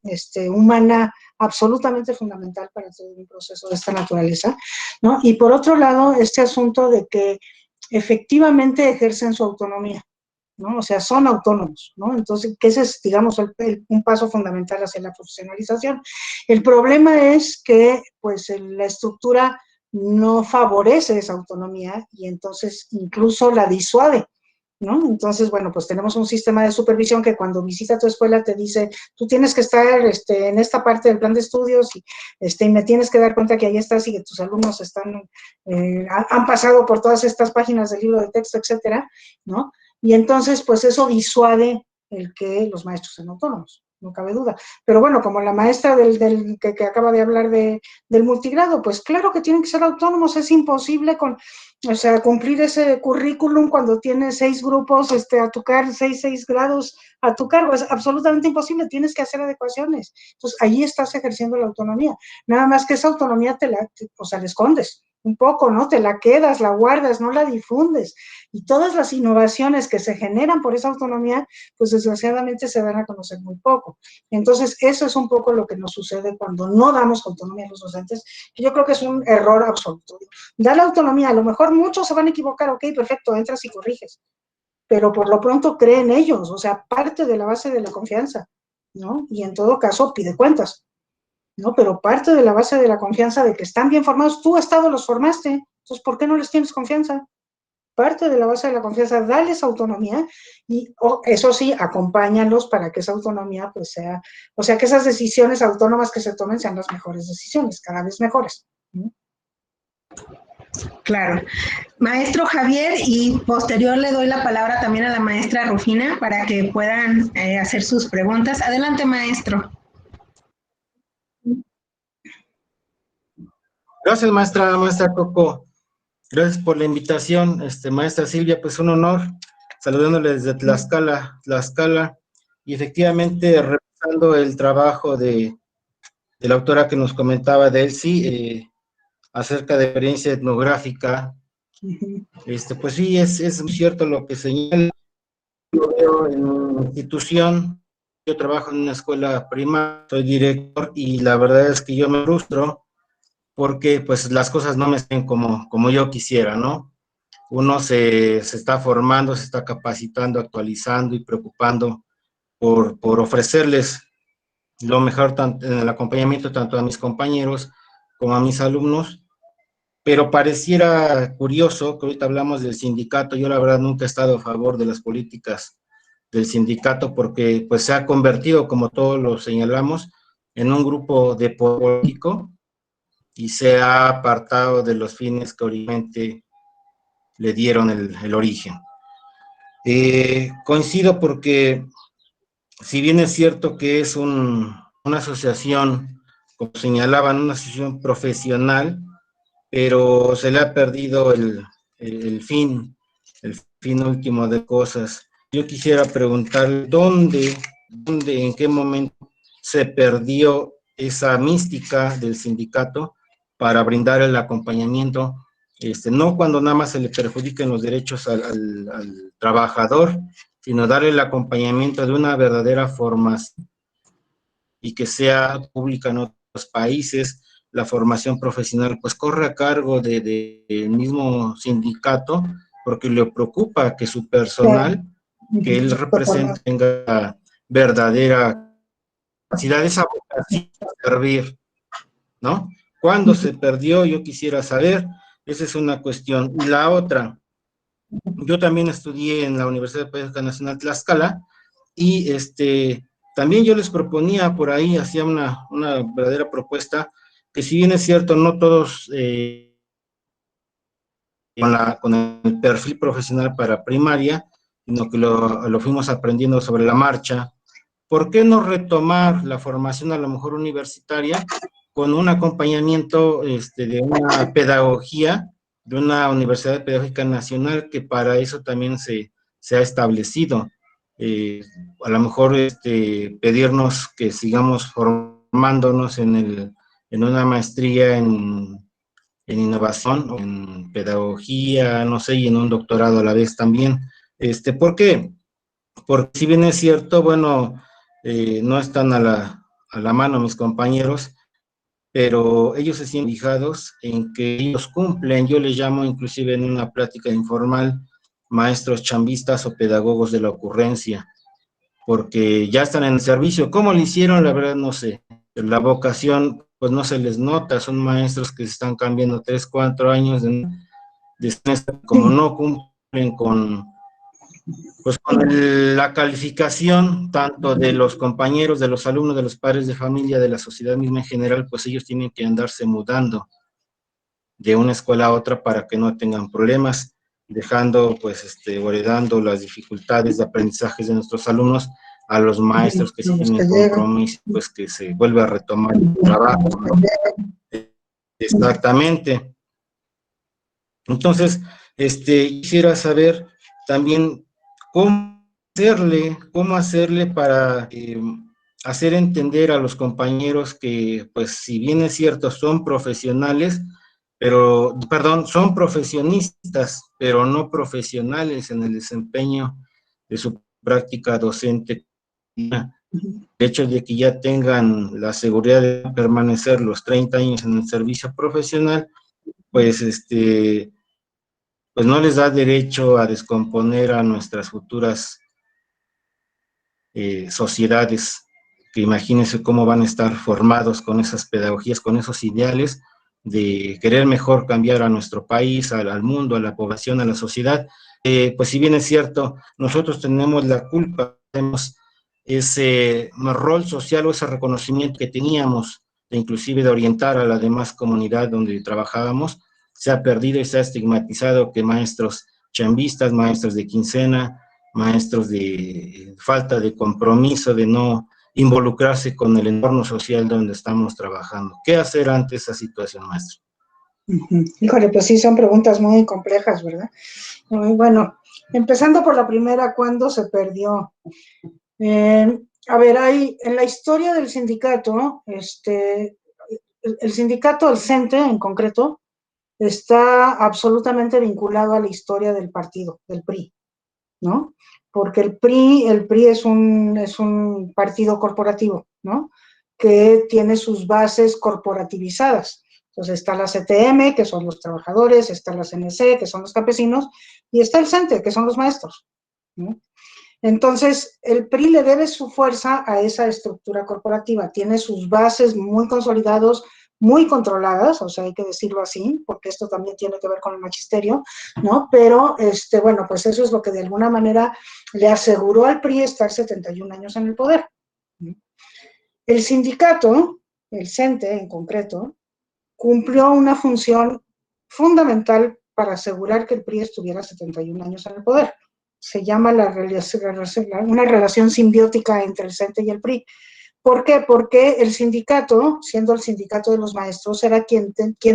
humana absolutamente fundamental para todo un proceso de esta naturaleza, ¿no? Y por otro lado, este asunto de que efectivamente ejercen su autonomía, ¿no? O sea, son autónomos, ¿no? Entonces, que ese es, digamos, un paso fundamental hacia la profesionalización. El problema es que, pues, la estructura no favorece esa autonomía y entonces incluso la disuade, ¿no? Entonces, bueno, pues tenemos un sistema de supervisión que cuando visita tu escuela te dice, tú tienes que estar en esta parte del plan de estudios y me tienes que dar cuenta que ahí estás y que tus alumnos han pasado por todas estas páginas del libro de texto, etcétera, ¿no? Y entonces, pues eso disuade el que los maestros sean autónomos, no cabe duda. Pero bueno, como la maestra que acaba de hablar del multigrado, pues claro que tienen que ser autónomos, es imposible cumplir ese currículum cuando tienes 6 grupos a tu cargo, 6 grados a tu cargo, es absolutamente imposible, tienes que hacer adecuaciones. Entonces, ahí estás ejerciendo la autonomía. Nada más que esa autonomía la escondes un poco, ¿no? Te la quedas, la guardas, no la difundes. Y todas las innovaciones que se generan por esa autonomía, pues desgraciadamente se dan a conocer muy poco. Entonces, eso es un poco lo que nos sucede cuando no damos autonomía a los docentes, que yo creo que es un error absoluto. Da la autonomía, a lo mejor muchos se van a equivocar, ok, perfecto, entras y corriges, pero por lo pronto cree en ellos, o sea, parte de la base de la confianza, ¿no? Y en todo caso pide cuentas, ¿no? Pero parte de la base de la confianza de que están bien formados, tú Estado los formaste, entonces ¿por qué no les tienes confianza? Parte de la base de la confianza, dales autonomía y eso sí, acompáñalos para que esa autonomía pues sea, o sea, que esas decisiones autónomas que se tomen sean las mejores decisiones, cada vez mejores, ¿no? Claro. Maestro Javier, y posterior le doy la palabra también a la maestra Rufina para que puedan hacer sus preguntas. Adelante, maestro. Gracias, maestra Coco. Gracias por la invitación, maestra Silvia, pues un honor, saludándole desde Tlaxcala, y efectivamente revisando el trabajo de la autora que nos comentaba de Elsie, acerca de experiencia etnográfica, pues sí, es muy cierto lo que señala. Yo veo en mi institución, yo trabajo en una escuela primaria, soy director, y la verdad es que yo me frustro, porque pues las cosas no me salen como yo quisiera, ¿no? Uno se está formando, se está capacitando, actualizando y preocupando por ofrecerles lo mejor en el acompañamiento tanto a mis compañeros como a mis alumnos, pero pareciera curioso que ahorita hablamos del sindicato. Yo la verdad nunca he estado a favor de las políticas del sindicato porque pues se ha convertido, como todos lo señalamos, en un grupo de político y se ha apartado de los fines que originalmente le dieron el origen. Coincido porque si bien es cierto que es una asociación, como señalaban, una asociación profesional, pero se le ha perdido el fin último de cosas. Yo quisiera preguntar, ¿dónde, en qué momento se perdió esa mística del sindicato para brindar el acompañamiento? No cuando nada más se le perjudiquen los derechos al trabajador, sino darle el acompañamiento de una verdadera formación y que sea pública en otros países. La formación profesional pues corre a cargo del mismo sindicato, porque le preocupa que su personal, que él representa, tenga verdadera capacidad, esa vocación de servir, ¿no? ¿Cuándo se perdió? Yo quisiera saber, esa es una cuestión. Y la otra, yo también estudié en la Universidad Pedagógica Nacional Tlaxcala, y también yo les proponía por ahí, hacía una verdadera propuesta, que si bien es cierto, no todos con el perfil profesional para primaria, sino que lo fuimos aprendiendo sobre la marcha. ¿Por qué no retomar la formación a lo mejor universitaria con un acompañamiento de una pedagogía, de una Universidad Pedagógica Nacional, que para eso también se ha establecido? A lo mejor pedirnos que sigamos formándonos en una maestría en innovación, en pedagogía, no sé, y en un doctorado a la vez también. ¿Por qué? Porque si bien es cierto, bueno, no están a la mano mis compañeros, pero ellos se sienten fijados en que ellos cumplen, yo les llamo inclusive en una plática informal, maestros chambistas o pedagogos de la ocurrencia, porque ya están en el servicio. ¿Cómo lo hicieron? La verdad no sé. La vocación, pues no se les nota, son maestros que se están cambiando 3, 4 años como no cumplen con la calificación tanto de los compañeros, de los alumnos, de los padres de familia, de la sociedad misma en general, pues ellos tienen que andarse mudando de una escuela a otra para que no tengan problemas, dejando, pues, o heredando las dificultades de aprendizaje de nuestros alumnos a los maestros que sí tienen compromiso, pues que se vuelve a retomar el trabajo, ¿no? Exactamente. Entonces, quisiera saber también cómo hacerle para hacer entender a los compañeros que, pues, si bien es cierto, son profesionales, son profesionistas, pero no profesionales en el desempeño de su práctica docente. El hecho de que ya tengan la seguridad de permanecer los 30 años en el servicio profesional, pues, pues no les da derecho a descomponer a nuestras futuras sociedades, que imagínense cómo van a estar formados con esas pedagogías, con esos ideales de querer mejor cambiar a nuestro país, al mundo, a la población, a la sociedad. Pues si bien es cierto, nosotros tenemos la culpa, tenemos ese rol social o ese reconocimiento que teníamos, inclusive de orientar a la demás comunidad donde trabajábamos, se ha perdido y se ha estigmatizado que maestros chambistas, maestros de quincena, maestros de falta de compromiso, de no involucrarse con el entorno social donde estamos trabajando. ¿Qué hacer ante esa situación, maestro? Híjole, pues sí, son preguntas muy complejas, ¿verdad? Bueno, empezando por la primera, ¿cuándo se perdió? A ver, en la historia del sindicato, el sindicato, el CENTE en concreto, está absolutamente vinculado a la historia del partido, del PRI, ¿no? Porque el PRI es un partido corporativo, ¿no? Que tiene sus bases corporativizadas. Entonces está la CTM, que son los trabajadores, está la CNC, que son los campesinos, y está el CENTE, que son los maestros, ¿no? Entonces, el PRI le debe su fuerza a esa estructura corporativa, tiene sus bases muy consolidados, muy controladas, o sea, hay que decirlo así, porque esto también tiene que ver con el magisterio, ¿no? Pero, bueno, pues eso es lo que de alguna manera le aseguró al PRI estar 71 años en el poder. El sindicato, el CENTE en concreto, cumplió una función fundamental para asegurar que el PRI estuviera 71 años en el poder. Se llama una relación simbiótica entre el CENTE y el PRI. ¿Por qué? Porque el sindicato, siendo el sindicato de los maestros, era quien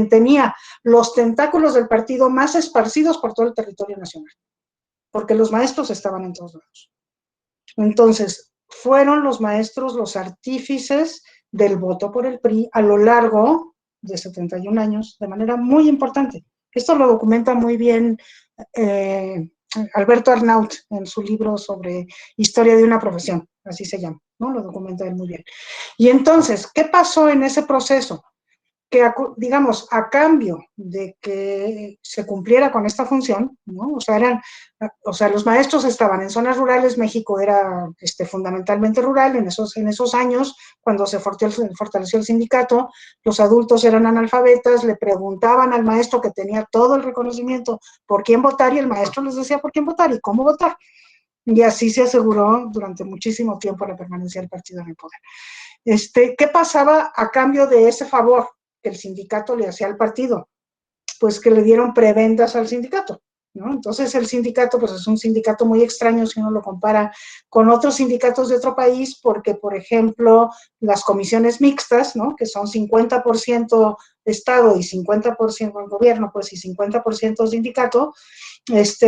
tenía los tentáculos del partido más esparcidos por todo el territorio nacional, porque los maestros estaban en todos lados. Entonces, fueron los maestros los artífices del voto por el PRI a lo largo de 71 años, de manera muy importante. Esto lo documenta muy bien Alberto Arnaut en su libro sobre historia de una profesión, así se llama, ¿no? Lo documenta él muy bien. Y entonces, ¿qué pasó en ese proceso? digamos, a cambio de que se cumpliera con esta función, ¿no? O sea, los maestros estaban en zonas rurales. México era fundamentalmente rural en esos años, cuando se fortaleció el sindicato. Los adultos eran analfabetas, le preguntaban al maestro, que tenía todo el reconocimiento, por quién votar, y el maestro les decía por quién votar y cómo votar. Y así se aseguró durante muchísimo tiempo la permanencia del partido en el poder. ¿Qué pasaba a cambio de ese favor que el sindicato le hacía al partido? Pues que le dieron prebendas al sindicato, ¿no? Entonces el sindicato, pues es un sindicato muy extraño si uno lo compara con otros sindicatos de otro país, porque, por ejemplo, las comisiones mixtas, ¿no? Que son 50% Estado y 50% gobierno, pues, y 50% sindicato,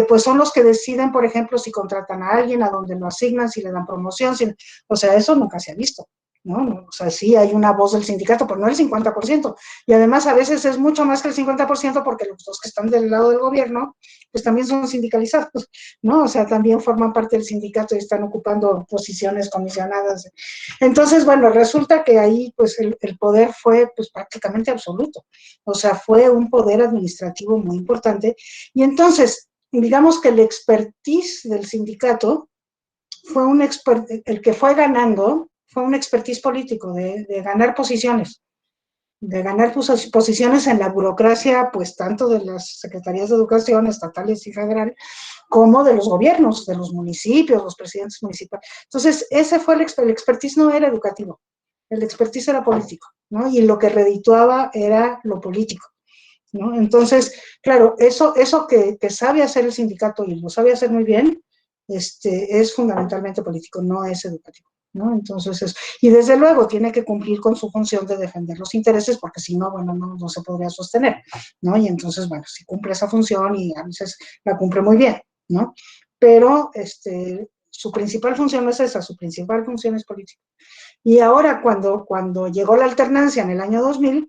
pues son los que deciden, por ejemplo, si contratan a alguien, a dónde lo asignan, si le dan promoción, o sea, eso nunca se ha visto, ¿no? O sea, sí hay una voz del sindicato, pero no el 50%, y además a veces es mucho más que el 50%, porque los que están del lado del gobierno, pues también son sindicalizados, ¿no? O sea, también forman parte del sindicato y están ocupando posiciones comisionadas. Entonces, bueno, resulta que ahí, pues, el poder fue, pues, prácticamente absoluto, o sea, fue un poder administrativo muy importante, y entonces, digamos que el expertise del sindicato fue el que fue ganando, fue un expertise político de ganar posiciones, en la burocracia, pues tanto de las secretarías de educación estatales y federal, como de los gobiernos, de los municipios, los presidentes municipales. Entonces, ese fue el expertise. No era educativo, el expertise era político, ¿no? Y lo que redituaba era lo político, ¿no? Entonces, claro, eso que sabe hacer el sindicato, y lo sabe hacer muy bien, es fundamentalmente político, no es educativo, ¿no? Entonces, y desde luego tiene que cumplir con su función de defender los intereses, porque si no, bueno, no se podría sostener, ¿no? Y entonces, bueno, si cumple esa función, y a veces la cumple muy bien, ¿no? Pero su principal función no es esa, su principal función es política. Y ahora, cuando llegó la alternancia en el año 2000,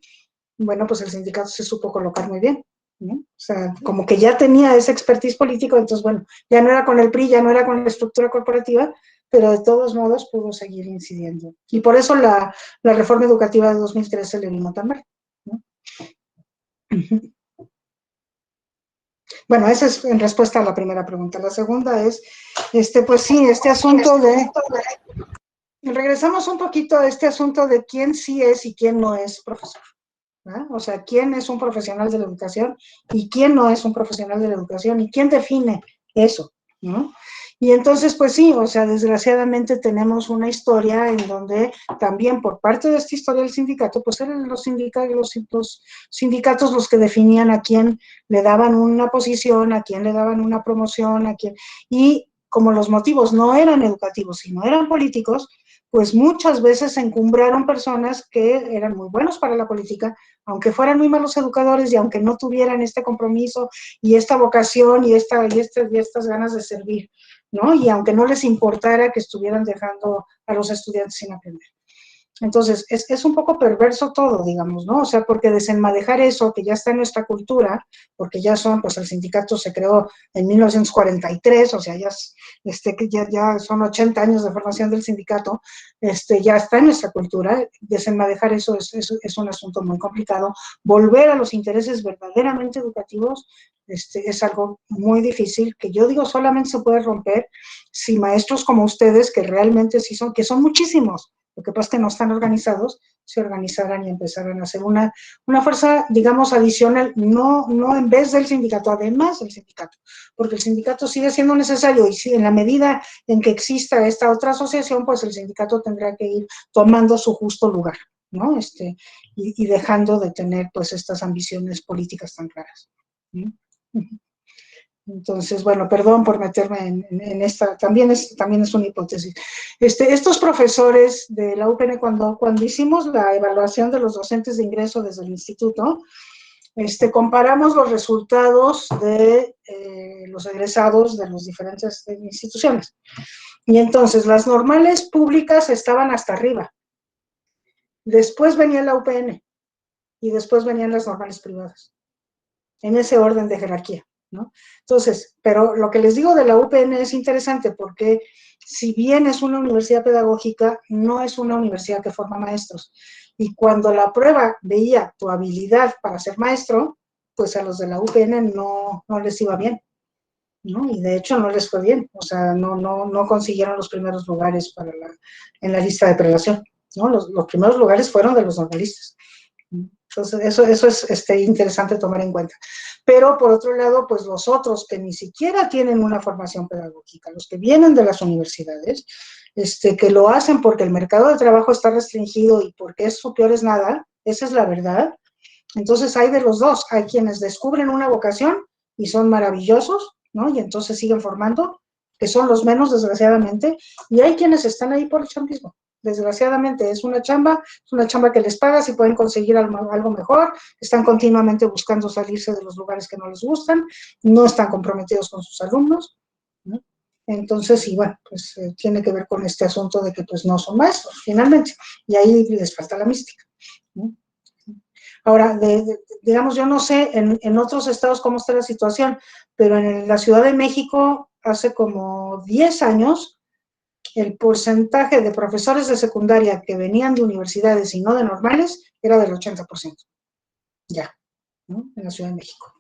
bueno, pues el sindicato se supo colocar muy bien, ¿no? O sea, como que ya tenía ese expertise político, entonces, bueno, ya no era con el PRI, ya no era con la estructura corporativa, pero de todos modos pudo seguir incidiendo. Y por eso la reforma educativa de 2013 le vino tan mal, ¿no? Bueno, esa es en respuesta a la primera pregunta. La segunda es, pues sí, este asunto de... Regresamos un poquito a este asunto de quién sí es y quién no es profesor, ¿no? O sea, quién es un profesional de la educación y quién no es un profesional de la educación, y quién define eso, ¿no? Y entonces, pues sí, o sea, desgraciadamente tenemos una historia en donde también por parte de esta historia del sindicato, pues eran los sindicatos los que definían a quién le daban una posición, a quién le daban una promoción, y como los motivos no eran educativos, sino eran políticos, pues muchas veces se encumbraron personas que eran muy buenos para la política, aunque fueran muy malos educadores y aunque no tuvieran este compromiso y esta vocación y estas ganas de servir, ¿no? Y aunque no les importara que estuvieran dejando a los estudiantes sin aprender. Entonces, es un poco perverso todo, digamos, ¿no? O sea, porque desenmadejar eso que ya está en nuestra cultura, porque ya pues el sindicato se creó en 1943, o sea, ya son 80 años de formación del sindicato, ya está en nuestra cultura. Desenmadejar eso es un asunto muy complicado. Volver a los intereses verdaderamente educativos es algo muy difícil, que yo digo solamente se puede romper si maestros como ustedes, que realmente sí que son muchísimos, lo que pasa es que no están organizados, se organizaran y empezaran a hacer una fuerza, digamos, adicional, no en vez del sindicato, además del sindicato, porque el sindicato sigue siendo necesario, y si en la medida en que exista esta otra asociación, pues el sindicato tendrá que ir tomando su justo lugar, ¿no? Y dejando de tener, pues, estas ambiciones políticas tan claras, ¿no? Entonces, bueno, perdón por meterme en esta, también es una hipótesis. Estos profesores de la UPN, cuando hicimos la evaluación de los docentes de ingreso desde el instituto, comparamos los resultados de los egresados de las diferentes instituciones. Y entonces, las normales públicas estaban hasta arriba. Después venía la UPN y después venían las normales privadas, en ese orden de jerarquía, ¿no? Entonces, pero lo que les digo de la UPN es interesante porque si bien es una universidad pedagógica, no es una universidad que forma maestros. Y cuando la prueba veía tu habilidad para ser maestro, pues a los de la UPN no les iba bien, ¿no? Y de hecho no les fue bien, o sea, no consiguieron los primeros lugares en la lista de prelación, ¿no? Los primeros lugares fueron de los normalistas. Entonces, eso es interesante tomar en cuenta. Pero, por otro lado, pues los otros que ni siquiera tienen una formación pedagógica, los que vienen de las universidades, que lo hacen porque el mercado de trabajo está restringido y porque eso peor es nada, esa es la verdad. Entonces, hay de los dos. Hay quienes descubren una vocación y son maravillosos, ¿no? Y entonces siguen formando, que son los menos, desgraciadamente, y hay quienes están ahí por el chambismo. Desgraciadamente es una chamba que les pagas y pueden conseguir algo mejor, están continuamente buscando salirse de los lugares que no les gustan, no están comprometidos con sus alumnos, ¿no? Entonces, y bueno, pues tiene que ver con este asunto de que pues no son maestros, finalmente, y ahí les falta la mística, ¿no? Ahora, digamos, yo no sé en otros estados cómo está la situación, pero en la Ciudad de México hace como 10 años, el porcentaje de profesores de secundaria que venían de universidades y no de normales era del 80%, ya, ¿no? En la Ciudad de México.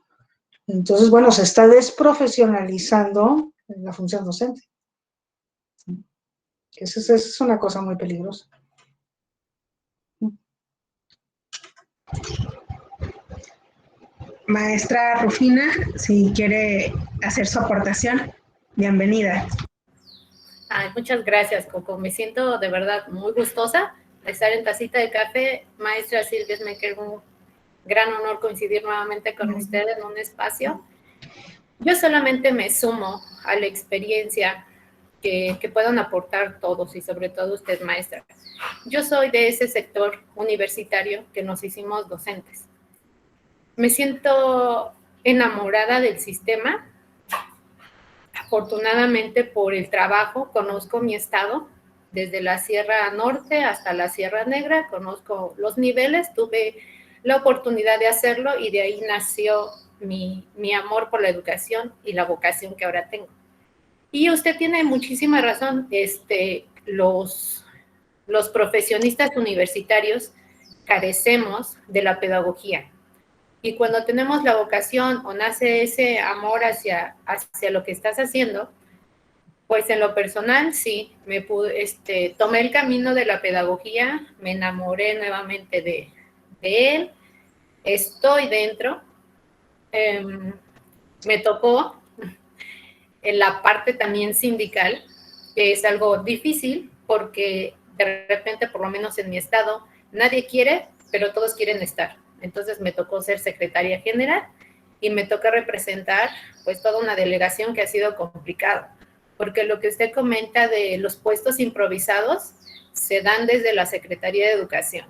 Entonces, bueno, se está desprofesionalizando la función docente. Esa es una cosa muy peligrosa. Maestra Rufina, si quiere hacer su aportación, bienvenida. Ay, muchas gracias, Coco. Me siento de verdad muy gustosa de estar en Tacita de Café. Maestra Silvia, es un gran honor coincidir nuevamente con usted en un espacio. Yo solamente me sumo a la experiencia que puedan aportar todos y sobre todo usted, maestra. Yo soy de ese sector universitario que nos hicimos docentes. Me siento enamorada del sistema. Afortunadamente por el trabajo conozco mi estado, desde la Sierra Norte hasta la Sierra Negra, conozco los niveles, tuve la oportunidad de hacerlo y de ahí nació mi amor por la educación y la vocación que ahora tengo. Y usted tiene muchísima razón, los profesionistas universitarios carecemos de la pedagogía. Y cuando tenemos la vocación o nace ese amor hacia lo que estás haciendo, pues en lo personal sí, tomé el camino de la pedagogía, me enamoré nuevamente de él, estoy dentro, me tocó en la parte también sindical, que es algo difícil porque de repente, por lo menos en mi estado, nadie quiere, pero todos quieren estar. Entonces me tocó ser secretaria general y me toca representar pues toda una delegación que ha sido complicado, porque lo que usted comenta de los puestos improvisados se dan desde la Secretaría de Educación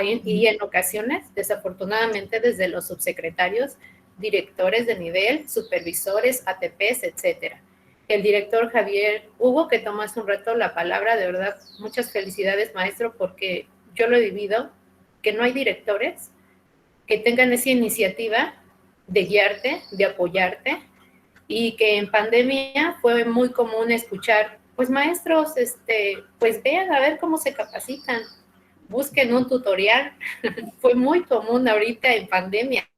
y en ocasiones, desafortunadamente, desde los subsecretarios, directores de nivel, supervisores, ATPs, etcétera. El director Javier Hugo, que tomó hace un rato la palabra, de verdad, muchas felicidades, maestro, porque yo lo he vivido, que no hay directores que tengan esa iniciativa de guiarte, de apoyarte, y que en pandemia fue muy común escuchar, pues maestros, pues vean a ver cómo se capacitan, busquen un tutorial, fue muy común ahorita en pandemia,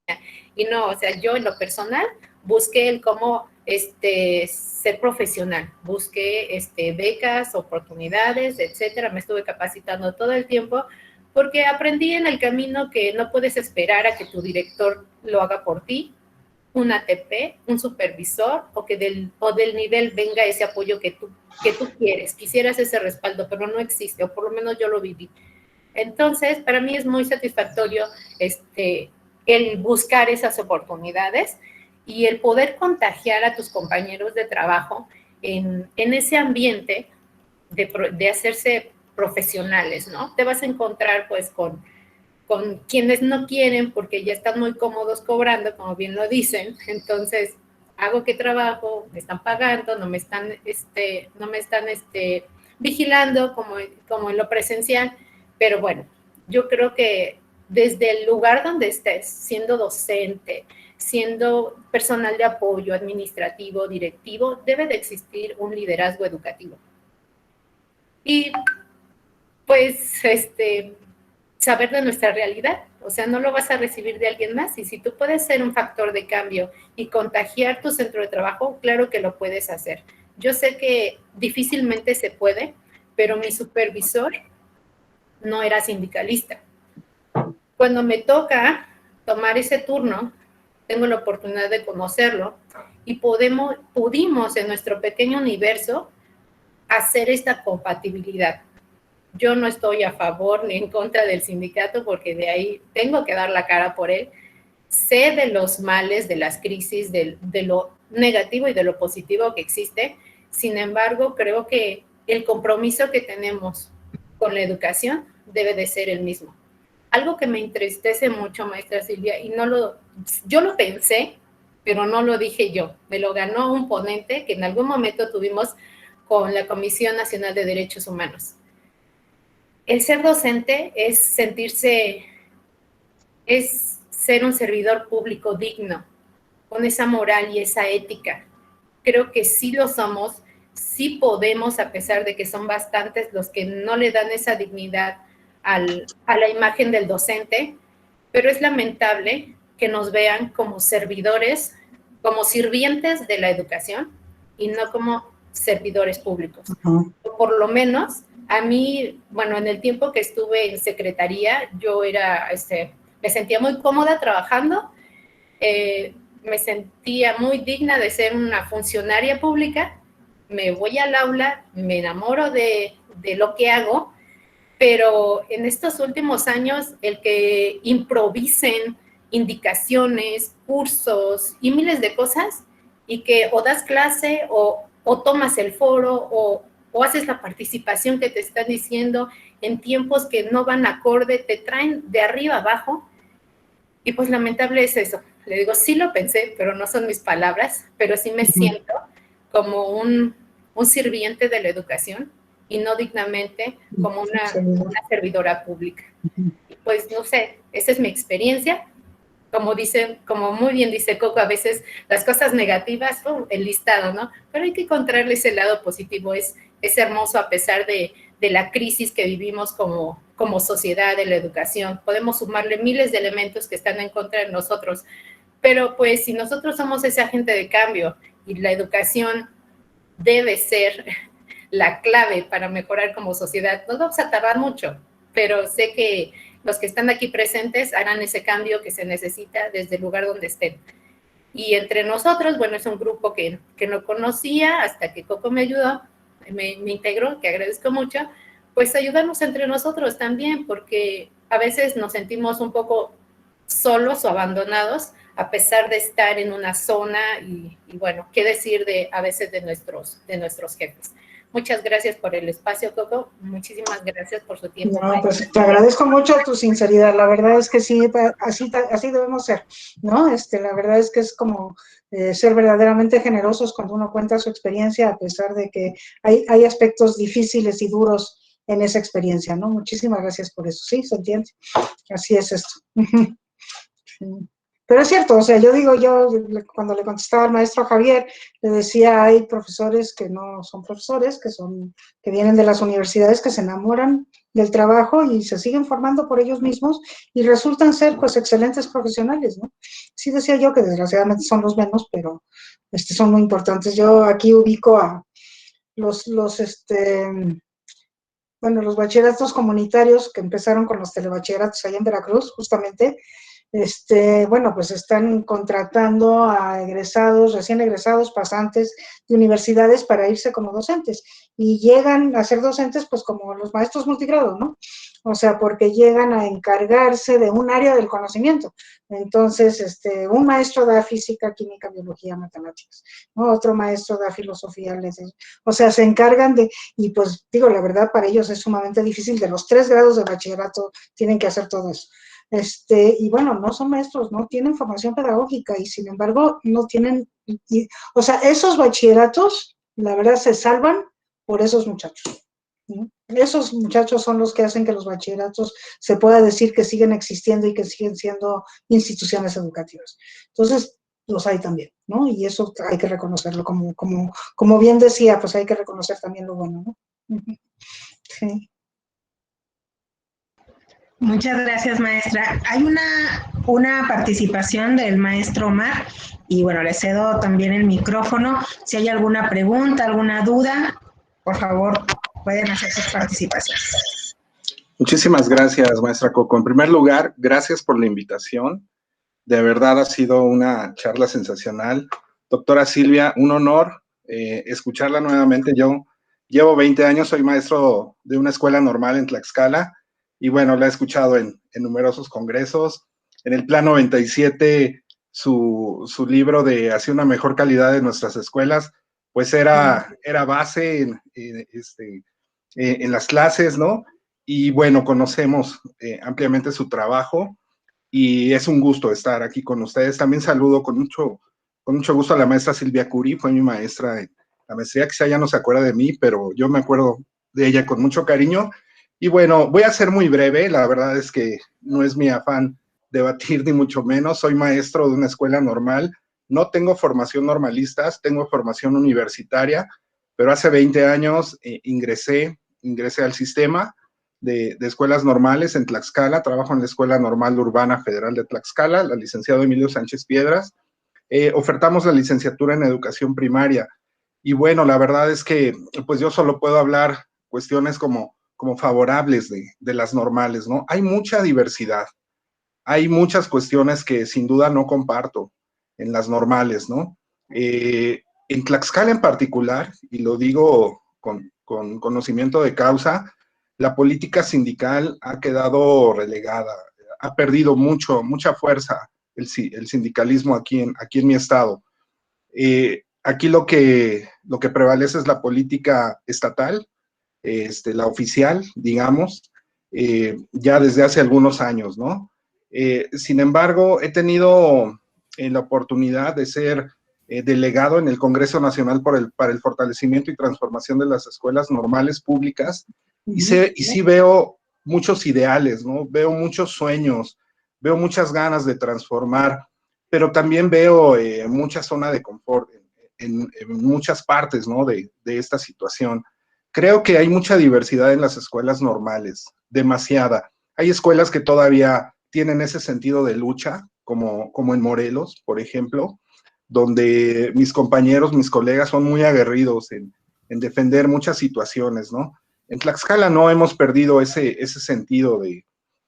y no, o sea, yo en lo personal busqué el cómo ser profesional, busqué becas, oportunidades, etcétera, me estuve capacitando todo el tiempo, porque aprendí en el camino que no puedes esperar a que tu director lo haga por ti, un ATP, un supervisor, o que del nivel venga ese apoyo que tú quieres, quisieras ese respaldo, pero no existe, o por lo menos yo lo viví. Entonces, para mí es muy satisfactorio el buscar esas oportunidades y el poder contagiar a tus compañeros de trabajo en ese ambiente de hacerse profesionales, ¿no? Te vas a encontrar pues con quienes no quieren porque ya están muy cómodos cobrando, como bien lo dicen. Entonces, hago que trabajo, me están pagando, no me están vigilando como en lo presencial. Pero bueno, yo creo que desde el lugar donde estés, siendo docente, siendo personal de apoyo administrativo, directivo, debe de existir un liderazgo educativo. Y pues saber de nuestra realidad, o sea, no lo vas a recibir de alguien más, y si tú puedes ser un factor de cambio y contagiar tu centro de trabajo, claro que lo puedes hacer. Yo sé que difícilmente se puede, pero mi supervisor no era sindicalista. Cuando me toca tomar ese turno, tengo la oportunidad de conocerlo y pudimos en nuestro pequeño universo hacer esta compatibilidad. Yo no estoy a favor ni en contra del sindicato, porque de ahí tengo que dar la cara por él. Sé de los males, de las crisis, de lo negativo y de lo positivo que existe. Sin embargo, creo que el compromiso que tenemos con la educación debe de ser el mismo. Algo que me entristece mucho, maestra Silvia, y yo lo pensé, pero no lo dije yo. Me lo ganó un ponente que en algún momento tuvimos con la Comisión Nacional de Derechos Humanos. El ser docente es ser un servidor público digno, con esa moral y esa ética. Creo que sí lo somos, sí podemos, a pesar de que son bastantes los que no le dan esa dignidad a la imagen del docente, pero es lamentable que nos vean como servidores, como sirvientes de la educación y no como servidores públicos. Por lo menos, a mí, bueno, en el tiempo que estuve en secretaría, yo me sentía muy cómoda trabajando, me sentía muy digna de ser una funcionaria pública, me voy al aula, me enamoro de lo que hago, pero en estos últimos años, el que improvisen indicaciones, cursos y miles de cosas, y que o das clase o tomas el foro o haces la participación que te están diciendo en tiempos que no van acorde, te traen de arriba abajo, y pues lamentable es eso. Le digo, sí lo pensé, pero no son mis palabras, pero sí me siento como un sirviente de la educación y no dignamente como una servidora pública. Y pues no sé, esa es mi experiencia. Como muy bien dice Coco, a veces las cosas negativas, el listado, ¿no? Pero hay que encontrarle ese lado positivo. Es hermoso a pesar de la crisis que vivimos como sociedad de la educación. Podemos sumarle miles de elementos que están en contra de nosotros, pero pues si nosotros somos ese agente de cambio y la educación debe ser la clave para mejorar como sociedad, nos vamos a tardar mucho, pero sé que los que están aquí presentes harán ese cambio que se necesita desde el lugar donde estén. Y entre nosotros, bueno, es un grupo que no conocía hasta que Coco me ayudó, me integró, que agradezco mucho, pues ayudarnos entre nosotros también, porque a veces nos sentimos un poco solos o abandonados, a pesar de estar en una zona y bueno, qué decir a veces de nuestros jefes. Muchas gracias por el espacio, Coco. Muchísimas gracias por su tiempo. No, pues te agradezco mucho tu sinceridad. La verdad es que sí, así debemos ser, ¿no? La verdad es que es como ser verdaderamente generosos cuando uno cuenta su experiencia, a pesar de que hay aspectos difíciles y duros en esa experiencia, ¿no? Muchísimas gracias por eso. Sí, se entiende. Así es esto. Pero es cierto, o sea, yo cuando le contestaba al maestro Javier, le decía, hay profesores que no son profesores, que vienen de las universidades, que se enamoran del trabajo y se siguen formando por ellos mismos y resultan ser, pues, excelentes profesionales, ¿no? Sí decía yo que desgraciadamente son los menos, pero son muy importantes. Yo aquí ubico a los bachilleratos comunitarios que empezaron con los telebachilleratos allá en Veracruz, justamente. Bueno, pues están contratando a recién egresados, pasantes de universidades para irse como docentes, y llegan a ser docentes pues como los maestros multigrado, ¿no? O sea, porque llegan a encargarse de un área del conocimiento. Entonces, un maestro da física, química, biología, matemáticas, ¿no? Otro maestro da filosofía, letras, o sea, se encargan y pues digo, la verdad, para ellos es sumamente difícil. De los 3 grados de bachillerato tienen que hacer todo eso. Y bueno, no son maestros, no tienen formación pedagógica y sin embargo no tienen, o sea, esos bachilleratos, la verdad, se salvan por esos muchachos, ¿no? Esos muchachos son los que hacen que los bachilleratos se pueda decir que siguen existiendo y que siguen siendo instituciones educativas. Entonces, los hay también, ¿no? Y eso hay que reconocerlo, como bien decía, pues hay que reconocer también lo bueno, ¿no? Sí. Muchas gracias, maestra. Hay una participación del maestro Omar y bueno, le cedo también el micrófono. Si hay alguna pregunta, alguna duda, por favor, pueden hacer sus participaciones. Muchísimas gracias, maestra Coco. En primer lugar, gracias por la invitación. De verdad ha sido una charla sensacional. Doctora Silvia, un honor escucharla nuevamente. Yo llevo 20 años, soy maestro de una escuela normal en Tlaxcala y bueno, la he escuchado en numerosos congresos. En el Plan 97, su libro de Hacia una mejor calidad de nuestras escuelas, pues era base en las clases, ¿no? Y bueno, conocemos ampliamente su trabajo y es un gusto estar aquí con ustedes. También saludo con mucho gusto a la maestra Silvia Curi, fue mi maestra en la maestría, quizá ya no se acuerda de mí, pero yo me acuerdo de ella con mucho cariño. Y bueno, voy a ser muy breve, la verdad es que no es mi afán debatir ni mucho menos, soy maestro de una escuela normal, no tengo formación normalistas, tengo formación universitaria, pero hace 20 años ingresé al sistema de escuelas normales en Tlaxcala, trabajo en la Escuela Normal Urbana Federal de Tlaxcala, la licenciado Emilio Sánchez Piedras, ofertamos la licenciatura en educación primaria, y bueno, la verdad es que pues yo solo puedo hablar cuestiones como favorables de las normales, ¿no? Hay mucha diversidad, hay muchas cuestiones que sin duda no comparto en las normales, ¿no? En Tlaxcala en particular, y lo digo con conocimiento de causa, la política sindical ha quedado relegada, ha perdido mucha fuerza el sindicalismo aquí en mi estado. Aquí lo que prevalece es la política estatal, la oficial, digamos, ya desde hace algunos años, ¿no? Sin embargo, he tenido la oportunidad de ser delegado en el Congreso Nacional para el Fortalecimiento y Transformación de las Escuelas Normales Públicas, y sí veo muchos ideales, ¿no? Veo muchos sueños, veo muchas ganas de transformar, pero también veo mucha zona de confort en muchas partes, ¿no? de esta situación. Creo que hay mucha diversidad en las escuelas normales, demasiada. Hay escuelas que todavía tienen ese sentido de lucha, como en Morelos, por ejemplo, donde mis compañeros, mis colegas son muy aguerridos en defender muchas situaciones, ¿no? En Tlaxcala no hemos perdido ese sentido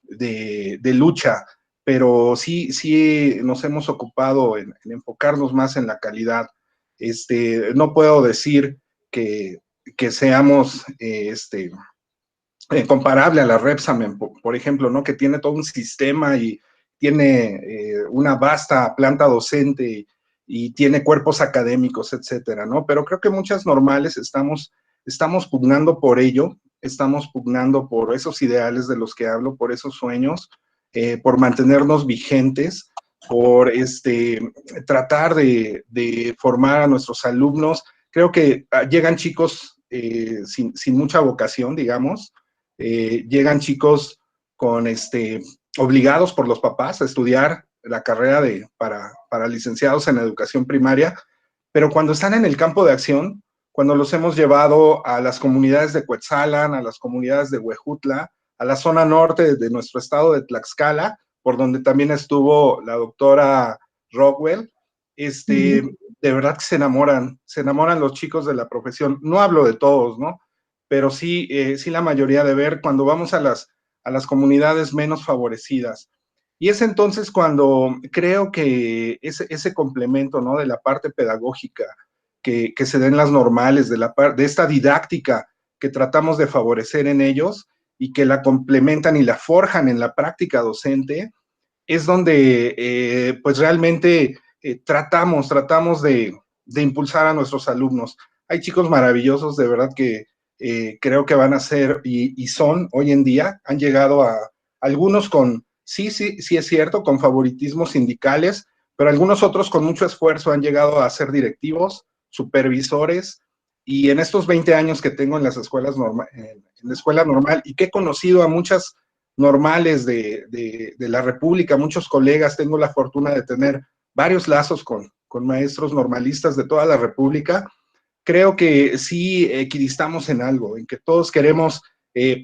de lucha, pero sí nos hemos ocupado en enfocarnos más en la calidad. No puedo decir que seamos comparable a la Repsamen, por ejemplo, ¿no? Que tiene todo un sistema y tiene una vasta planta docente y tiene cuerpos académicos, etcétera, ¿no? Pero creo que muchas normales estamos pugnando por ello, estamos pugnando por esos ideales de los que hablo, por esos sueños, por mantenernos vigentes, por tratar de formar a nuestros alumnos. Creo que llegan chicos sin mucha vocación, digamos, llegan chicos con obligados por los papás a estudiar la carrera para licenciados en educación primaria, pero cuando están en el campo de acción, cuando los hemos llevado a las comunidades de Cuetzalan, a las comunidades de Huejutla, a la zona norte de nuestro estado de Tlaxcala, por donde también estuvo la doctora Rockwell, de verdad que se enamoran los chicos de la profesión. No hablo de todos, ¿no? Pero sí la mayoría de ver cuando vamos a las comunidades menos favorecidas. Y es entonces cuando creo que ese complemento, ¿no? De la parte pedagógica que se den las normales, de esta didáctica que tratamos de favorecer en ellos y que la complementan y la forjan en la práctica docente, es donde pues realmente tratamos de impulsar a nuestros alumnos. Hay chicos maravillosos, de verdad que creo que van a ser y son hoy en día, han llegado a algunos con, sí es cierto, con favoritismos sindicales, pero algunos otros con mucho esfuerzo han llegado a ser directivos, supervisores, y en estos 20 años que tengo en las escuelas en la escuela normal, y que he conocido a muchas normales de la República, muchos colegas, tengo la fortuna de tener varios lazos con maestros normalistas de toda la República, creo que sí equidistamos en algo, en que todos queremos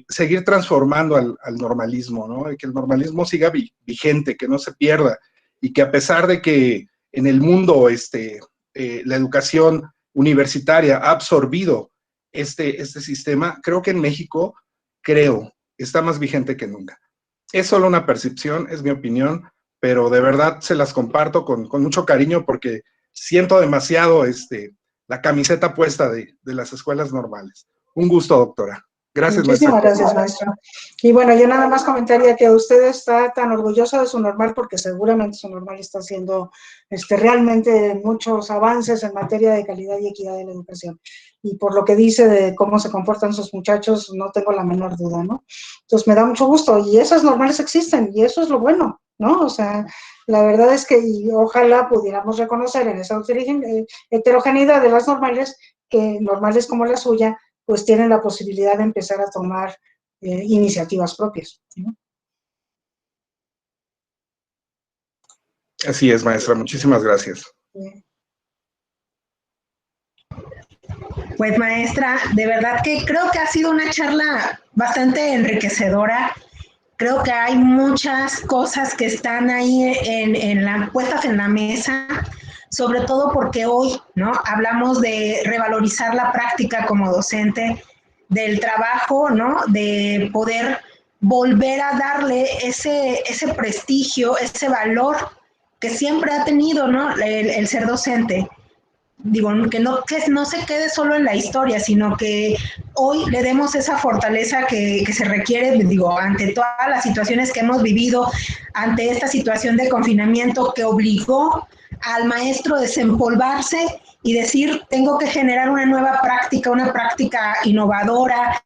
seguir transformando al normalismo, ¿no? Y que el normalismo siga vigente, que no se pierda, y que a pesar de que en el mundo la educación universitaria ha absorbido este sistema, creo que en México, está más vigente que nunca. Es solo una percepción, es mi opinión, pero de verdad se las comparto con mucho cariño porque siento demasiado la camiseta puesta de las escuelas normales. Un gusto, doctora. Gracias, muchísimas gracias, maestra. Y bueno, yo nada más comentaría que usted está tan orgullosa de su normal porque seguramente su normal está haciendo realmente muchos avances en materia de calidad y equidad de la educación. Y por lo que dice de cómo se comportan sus muchachos, no tengo la menor duda, ¿no? Entonces me da mucho gusto y esas normales existen y eso es lo bueno, ¿no? O sea, la verdad es que y ojalá pudiéramos reconocer en esa heterogeneidad de las normales, que normales como la suya, pues tienen la posibilidad de empezar a tomar iniciativas propias, ¿no? Así es, maestra. Muchísimas gracias. Pues, maestra, de verdad que creo que ha sido una charla bastante enriquecedora. Creo que hay muchas cosas que están ahí puestas en la mesa, sobre todo porque hoy, ¿no? Hablamos de revalorizar la práctica como docente, del trabajo, ¿no? De poder volver a darle ese prestigio, ese valor que siempre ha tenido, ¿no? El ser docente. Digo, que no se quede solo en la historia, sino que hoy le demos esa fortaleza que se requiere, digo, ante todas las situaciones que hemos vivido, ante esta situación de confinamiento que obligó al maestro a desempolvarse y decir, tengo que generar una nueva práctica, una práctica innovadora,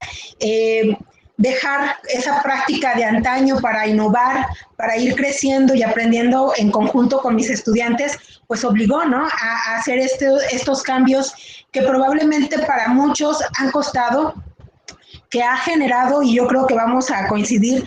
dejar esa práctica de antaño para innovar, para ir creciendo y aprendiendo en conjunto con mis estudiantes, pues obligó, ¿no?, a hacer estos cambios que probablemente para muchos han costado, que ha generado, y yo creo que vamos a coincidir,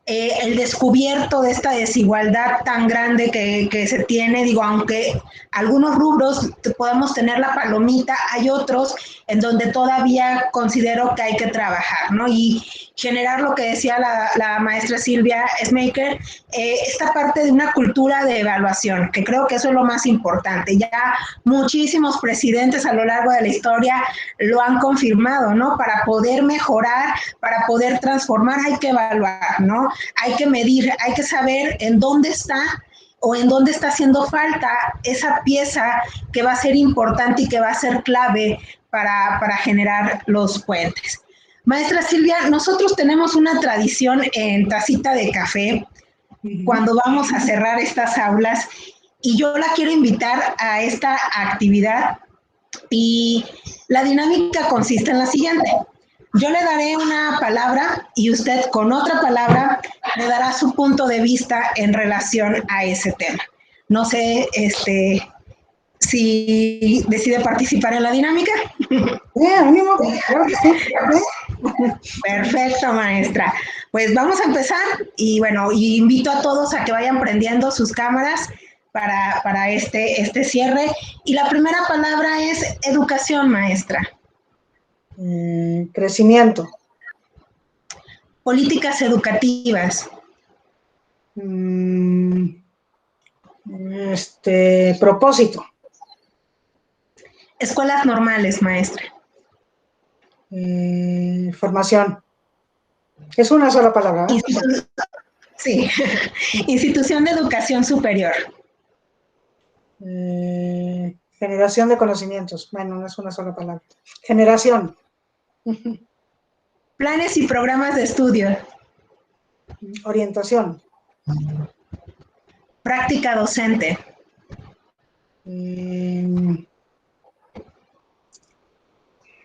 el descubierto de esta desigualdad tan grande que se tiene. Digo, aunque algunos rubros podemos tener la palomita, hay otros en donde todavía considero que hay que trabajar, ¿no? Y generar lo que decía la maestra Silvia Schmaker, esta parte de una cultura de evaluación, que creo que eso es lo más importante. Ya muchísimos presidentes a lo largo de la historia lo han confirmado, ¿no? Para poder mejorar, para poder transformar, hay que evaluar, ¿no? Hay que medir, hay que saber en dónde está o en dónde está haciendo falta esa pieza que va a ser importante y que va a ser clave para generar los puentes. Maestra Silvia, nosotros tenemos una tradición en Tacita de Café cuando vamos a cerrar estas aulas y yo la quiero invitar a esta actividad y la dinámica consiste en la siguiente. Yo le daré una palabra y usted con otra palabra me dará su punto de vista en relación a ese tema. No sé si decide participar en la dinámica. Ánimo, claro que sí. Perfecto, maestra. Pues vamos a empezar y bueno, invito a todos a que vayan prendiendo sus cámaras para este cierre. Y la primera palabra es educación, maestra. Crecimiento. Políticas educativas. Propósito. Escuelas normales, maestra. Formación. Es una sola palabra, ¿eh? Sí. Institución de educación superior. Generación de conocimientos. Bueno, no es una sola palabra. Generación. Planes y programas de estudio. Orientación. Práctica docente.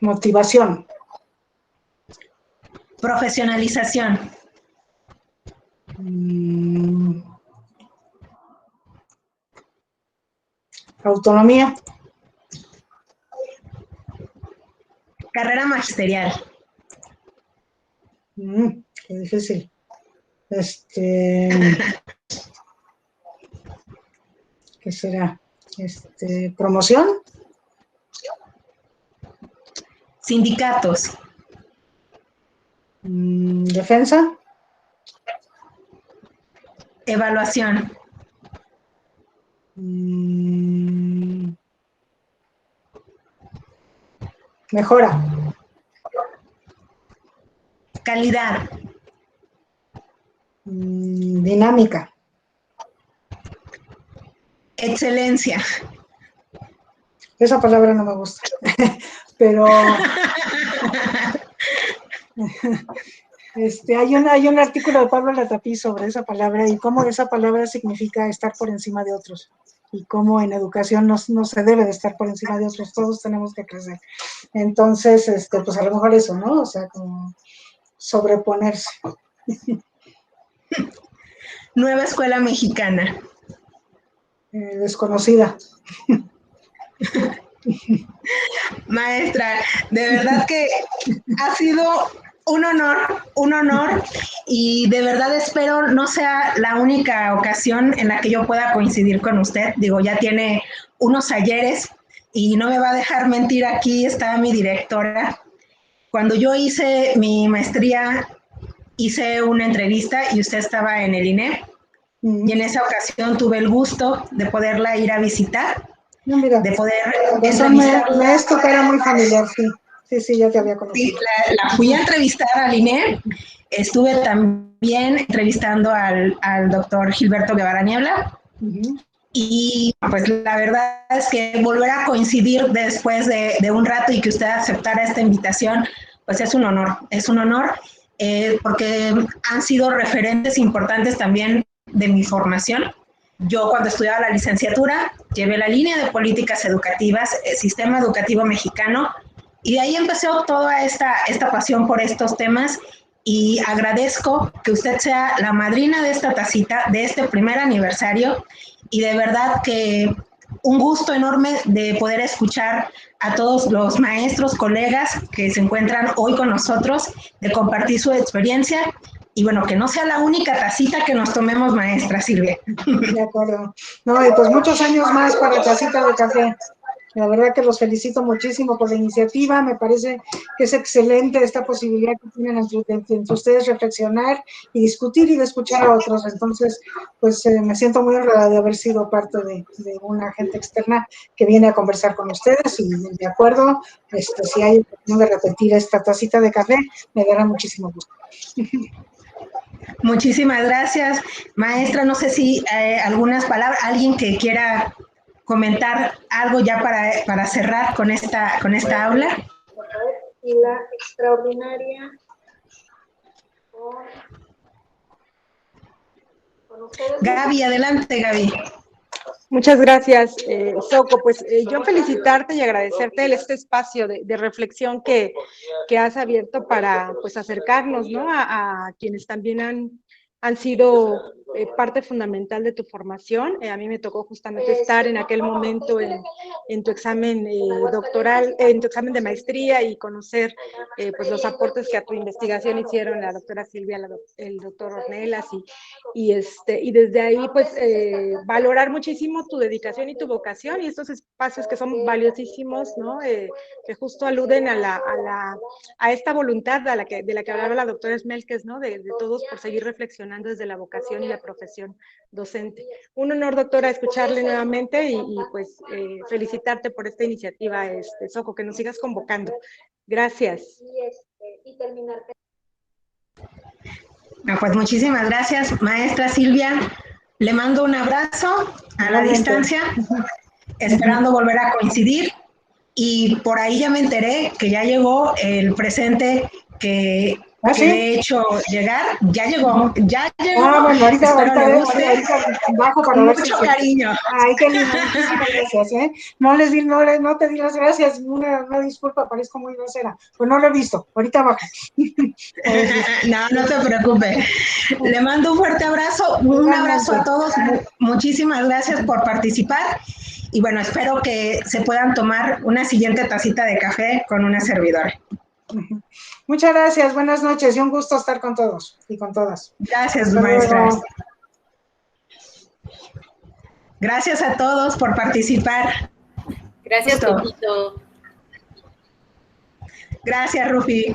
Motivación. Profesionalización. Autonomía. Carrera magisterial. Qué difícil. ¿Qué será? ¿Promoción? Sindicatos. ¿Defensa? Evaluación. Mejora. Calidad. Dinámica. Excelencia. Esa palabra no me gusta, pero hay un artículo de Pablo Latapí sobre esa palabra y cómo esa palabra significa estar por encima de otros y cómo en educación no se debe de estar por encima de otros, todos tenemos que crecer. Entonces, pues a lo mejor eso, ¿no? O sea, como sobreponerse. Nueva escuela mexicana. Desconocida. Maestra, de verdad que ha sido un honor, y de verdad espero no sea la única ocasión en la que yo pueda coincidir con usted. Digo, ya tiene unos ayeres y no me va a dejar mentir, aquí está mi directora. Cuando yo hice mi maestría, hice una entrevista y usted estaba en el INE, y en esa ocasión tuve el gusto de poderla ir a visitar. No, mira, de poder entrevistarla. Esto era muy familiar, sí, ya te había conocido. Sí, la fui a entrevistar al INE, estuve también entrevistando al doctor Gilberto Guevara Niebla, y pues la verdad es que volver a coincidir después de un rato y que usted aceptara esta invitación, pues es un honor, porque han sido referentes importantes también de mi formación. Yo cuando estudiaba la licenciatura llevé la línea de políticas educativas, el sistema educativo mexicano, y de ahí empezó toda esta pasión por estos temas, y agradezco que usted sea la madrina de esta tacita, de este primer aniversario, y de verdad que un gusto enorme de poder escuchar a todos los maestros, colegas que se encuentran hoy con nosotros, de compartir su experiencia. Y bueno, que no sea la única tacita que nos tomemos, maestra Silvia. De acuerdo. No, y pues muchos años más para Tacita de Café. La verdad que los felicito muchísimo por la iniciativa. Me parece que es excelente esta posibilidad que tienen entre ustedes reflexionar y discutir y de escuchar a otros. Entonces, pues me siento muy honrada de haber sido parte de una gente externa que viene a conversar con ustedes, y de acuerdo, si hay ocasión de repetir esta Tacita de Café, me dará muchísimo gusto. Muchísimas gracias, maestra. No sé si algunas palabras, alguien que quiera comentar algo ya para cerrar con esta aula. Y la extraordinaria con ustedes. Gaby, adelante, Gaby. Muchas gracias, Soco. Pues yo felicitarte y agradecerte este espacio de reflexión que has abierto para pues acercarnos, ¿no? a quienes también han sido parte fundamental de tu formación. A mí me tocó justamente estar en aquel momento en tu examen doctoral, en tu examen de maestría, y conocer pues los aportes que a tu investigación hicieron la doctora Silvia, el doctor Ornelas, y desde ahí pues valorar muchísimo tu dedicación y tu vocación y estos espacios que son valiosísimos, ¿no? Que justo aluden a esta voluntad de la que hablaba la doctora Smelkes, ¿no? De todos por seguir reflexionando desde la vocación y la profesión docente. Un honor, doctora, escucharle nuevamente y pues felicitarte por esta iniciativa, Soco, que nos sigas convocando. Gracias. Y terminar. Pues muchísimas gracias, maestra Silvia. Le mando un abrazo a la distancia, esperando volver a coincidir. Y por ahí ya me enteré que ya llegó el presente que ¿sí? le he hecho llegar. Ya llegó. Bueno, ahorita bajo para ver mucho cariño. Ay, qué lindo, muchísimas gracias, No te di las gracias, una disculpa, parezco muy grosera, pues no lo he visto, ahorita bajo. No te preocupes. Le mando un fuerte abrazo, un abrazo a todos, muchísimas gracias por participar, Y bueno, espero que se puedan tomar una siguiente tacita de café con una servidora. Muchas gracias, buenas noches y un gusto estar con todos y con todas. Gracias, maestras. Gracias a todos por participar. Gracias, Coquito. Gracias, Rufi.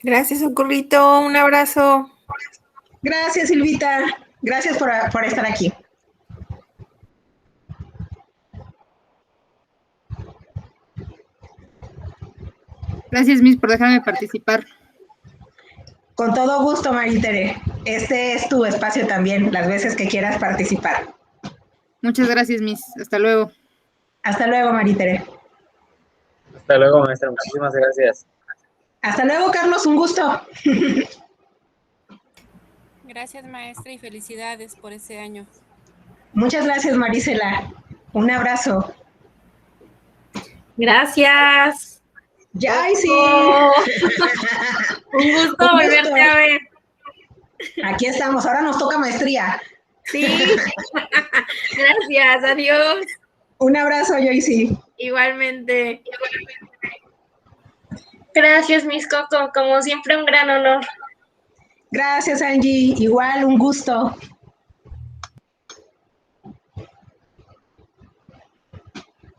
Gracias, Socorrito. Un abrazo. Gracias, Silvita. Gracias por estar aquí. Gracias, Miss, por dejarme participar. Con todo gusto, Maritere. Este es tu espacio también, las veces que quieras participar. Muchas gracias, Miss. Hasta luego. Hasta luego, Maritere. Hasta luego, maestra. Muchísimas gracias. Hasta luego, Carlos. Un gusto. Gracias, maestra, y felicidades por ese año. Muchas gracias, Marisela. Un abrazo. Gracias. Ya, sí. Un gusto volverte a ver. Aquí estamos. Ahora nos toca maestría. Sí. Gracias. Adiós. Un abrazo, Joyce. Igualmente. Gracias, Miss Coco. Como siempre, un gran honor. Gracias, Angie. Igual, un gusto.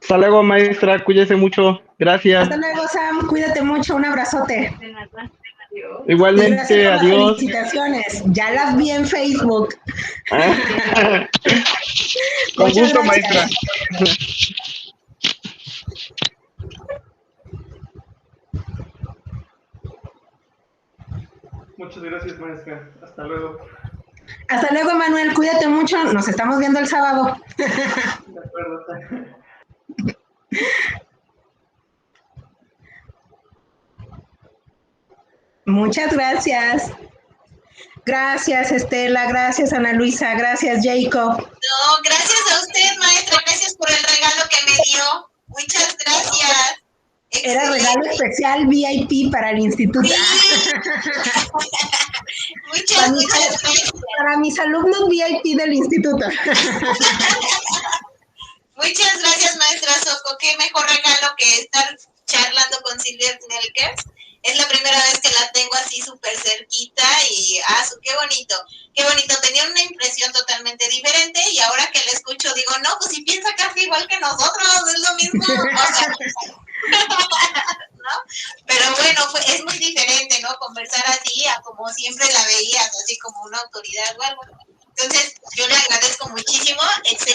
Hasta luego, maestra. Cuídese mucho. Gracias. Hasta luego, Sam. Cuídate mucho. Un abrazote. Igualmente, adiós. Felicitaciones. Ya las vi en Facebook. Con gusto, maestra. Muchas gracias, maestra. Hasta luego. Hasta luego, Manuel. Cuídate mucho. Nos estamos viendo el sábado. De acuerdo. Muchas gracias. Gracias, Estela. Gracias, Ana Luisa. Gracias, Jacob. No, gracias a usted, maestra. Gracias por el regalo que me dio. Muchas gracias. Era regalo especial VIP para el instituto. Sí. Muchas gracias. Para mis alumnos VIP del instituto. Muchas gracias, maestra Soco. Qué mejor regalo que estar charlando con Silvia Snelkers. Es la primera vez que la tengo así súper cerquita y qué bonito, qué bonito. Tenía una impresión totalmente diferente y ahora que la escucho digo, no, pues si piensa casi igual que nosotros, es lo mismo. O sea, ¿no? Pero bueno, es muy diferente, ¿no? Conversar así a como siempre la veías, así como una autoridad o algo. Entonces, yo le agradezco muchísimo. Excelente.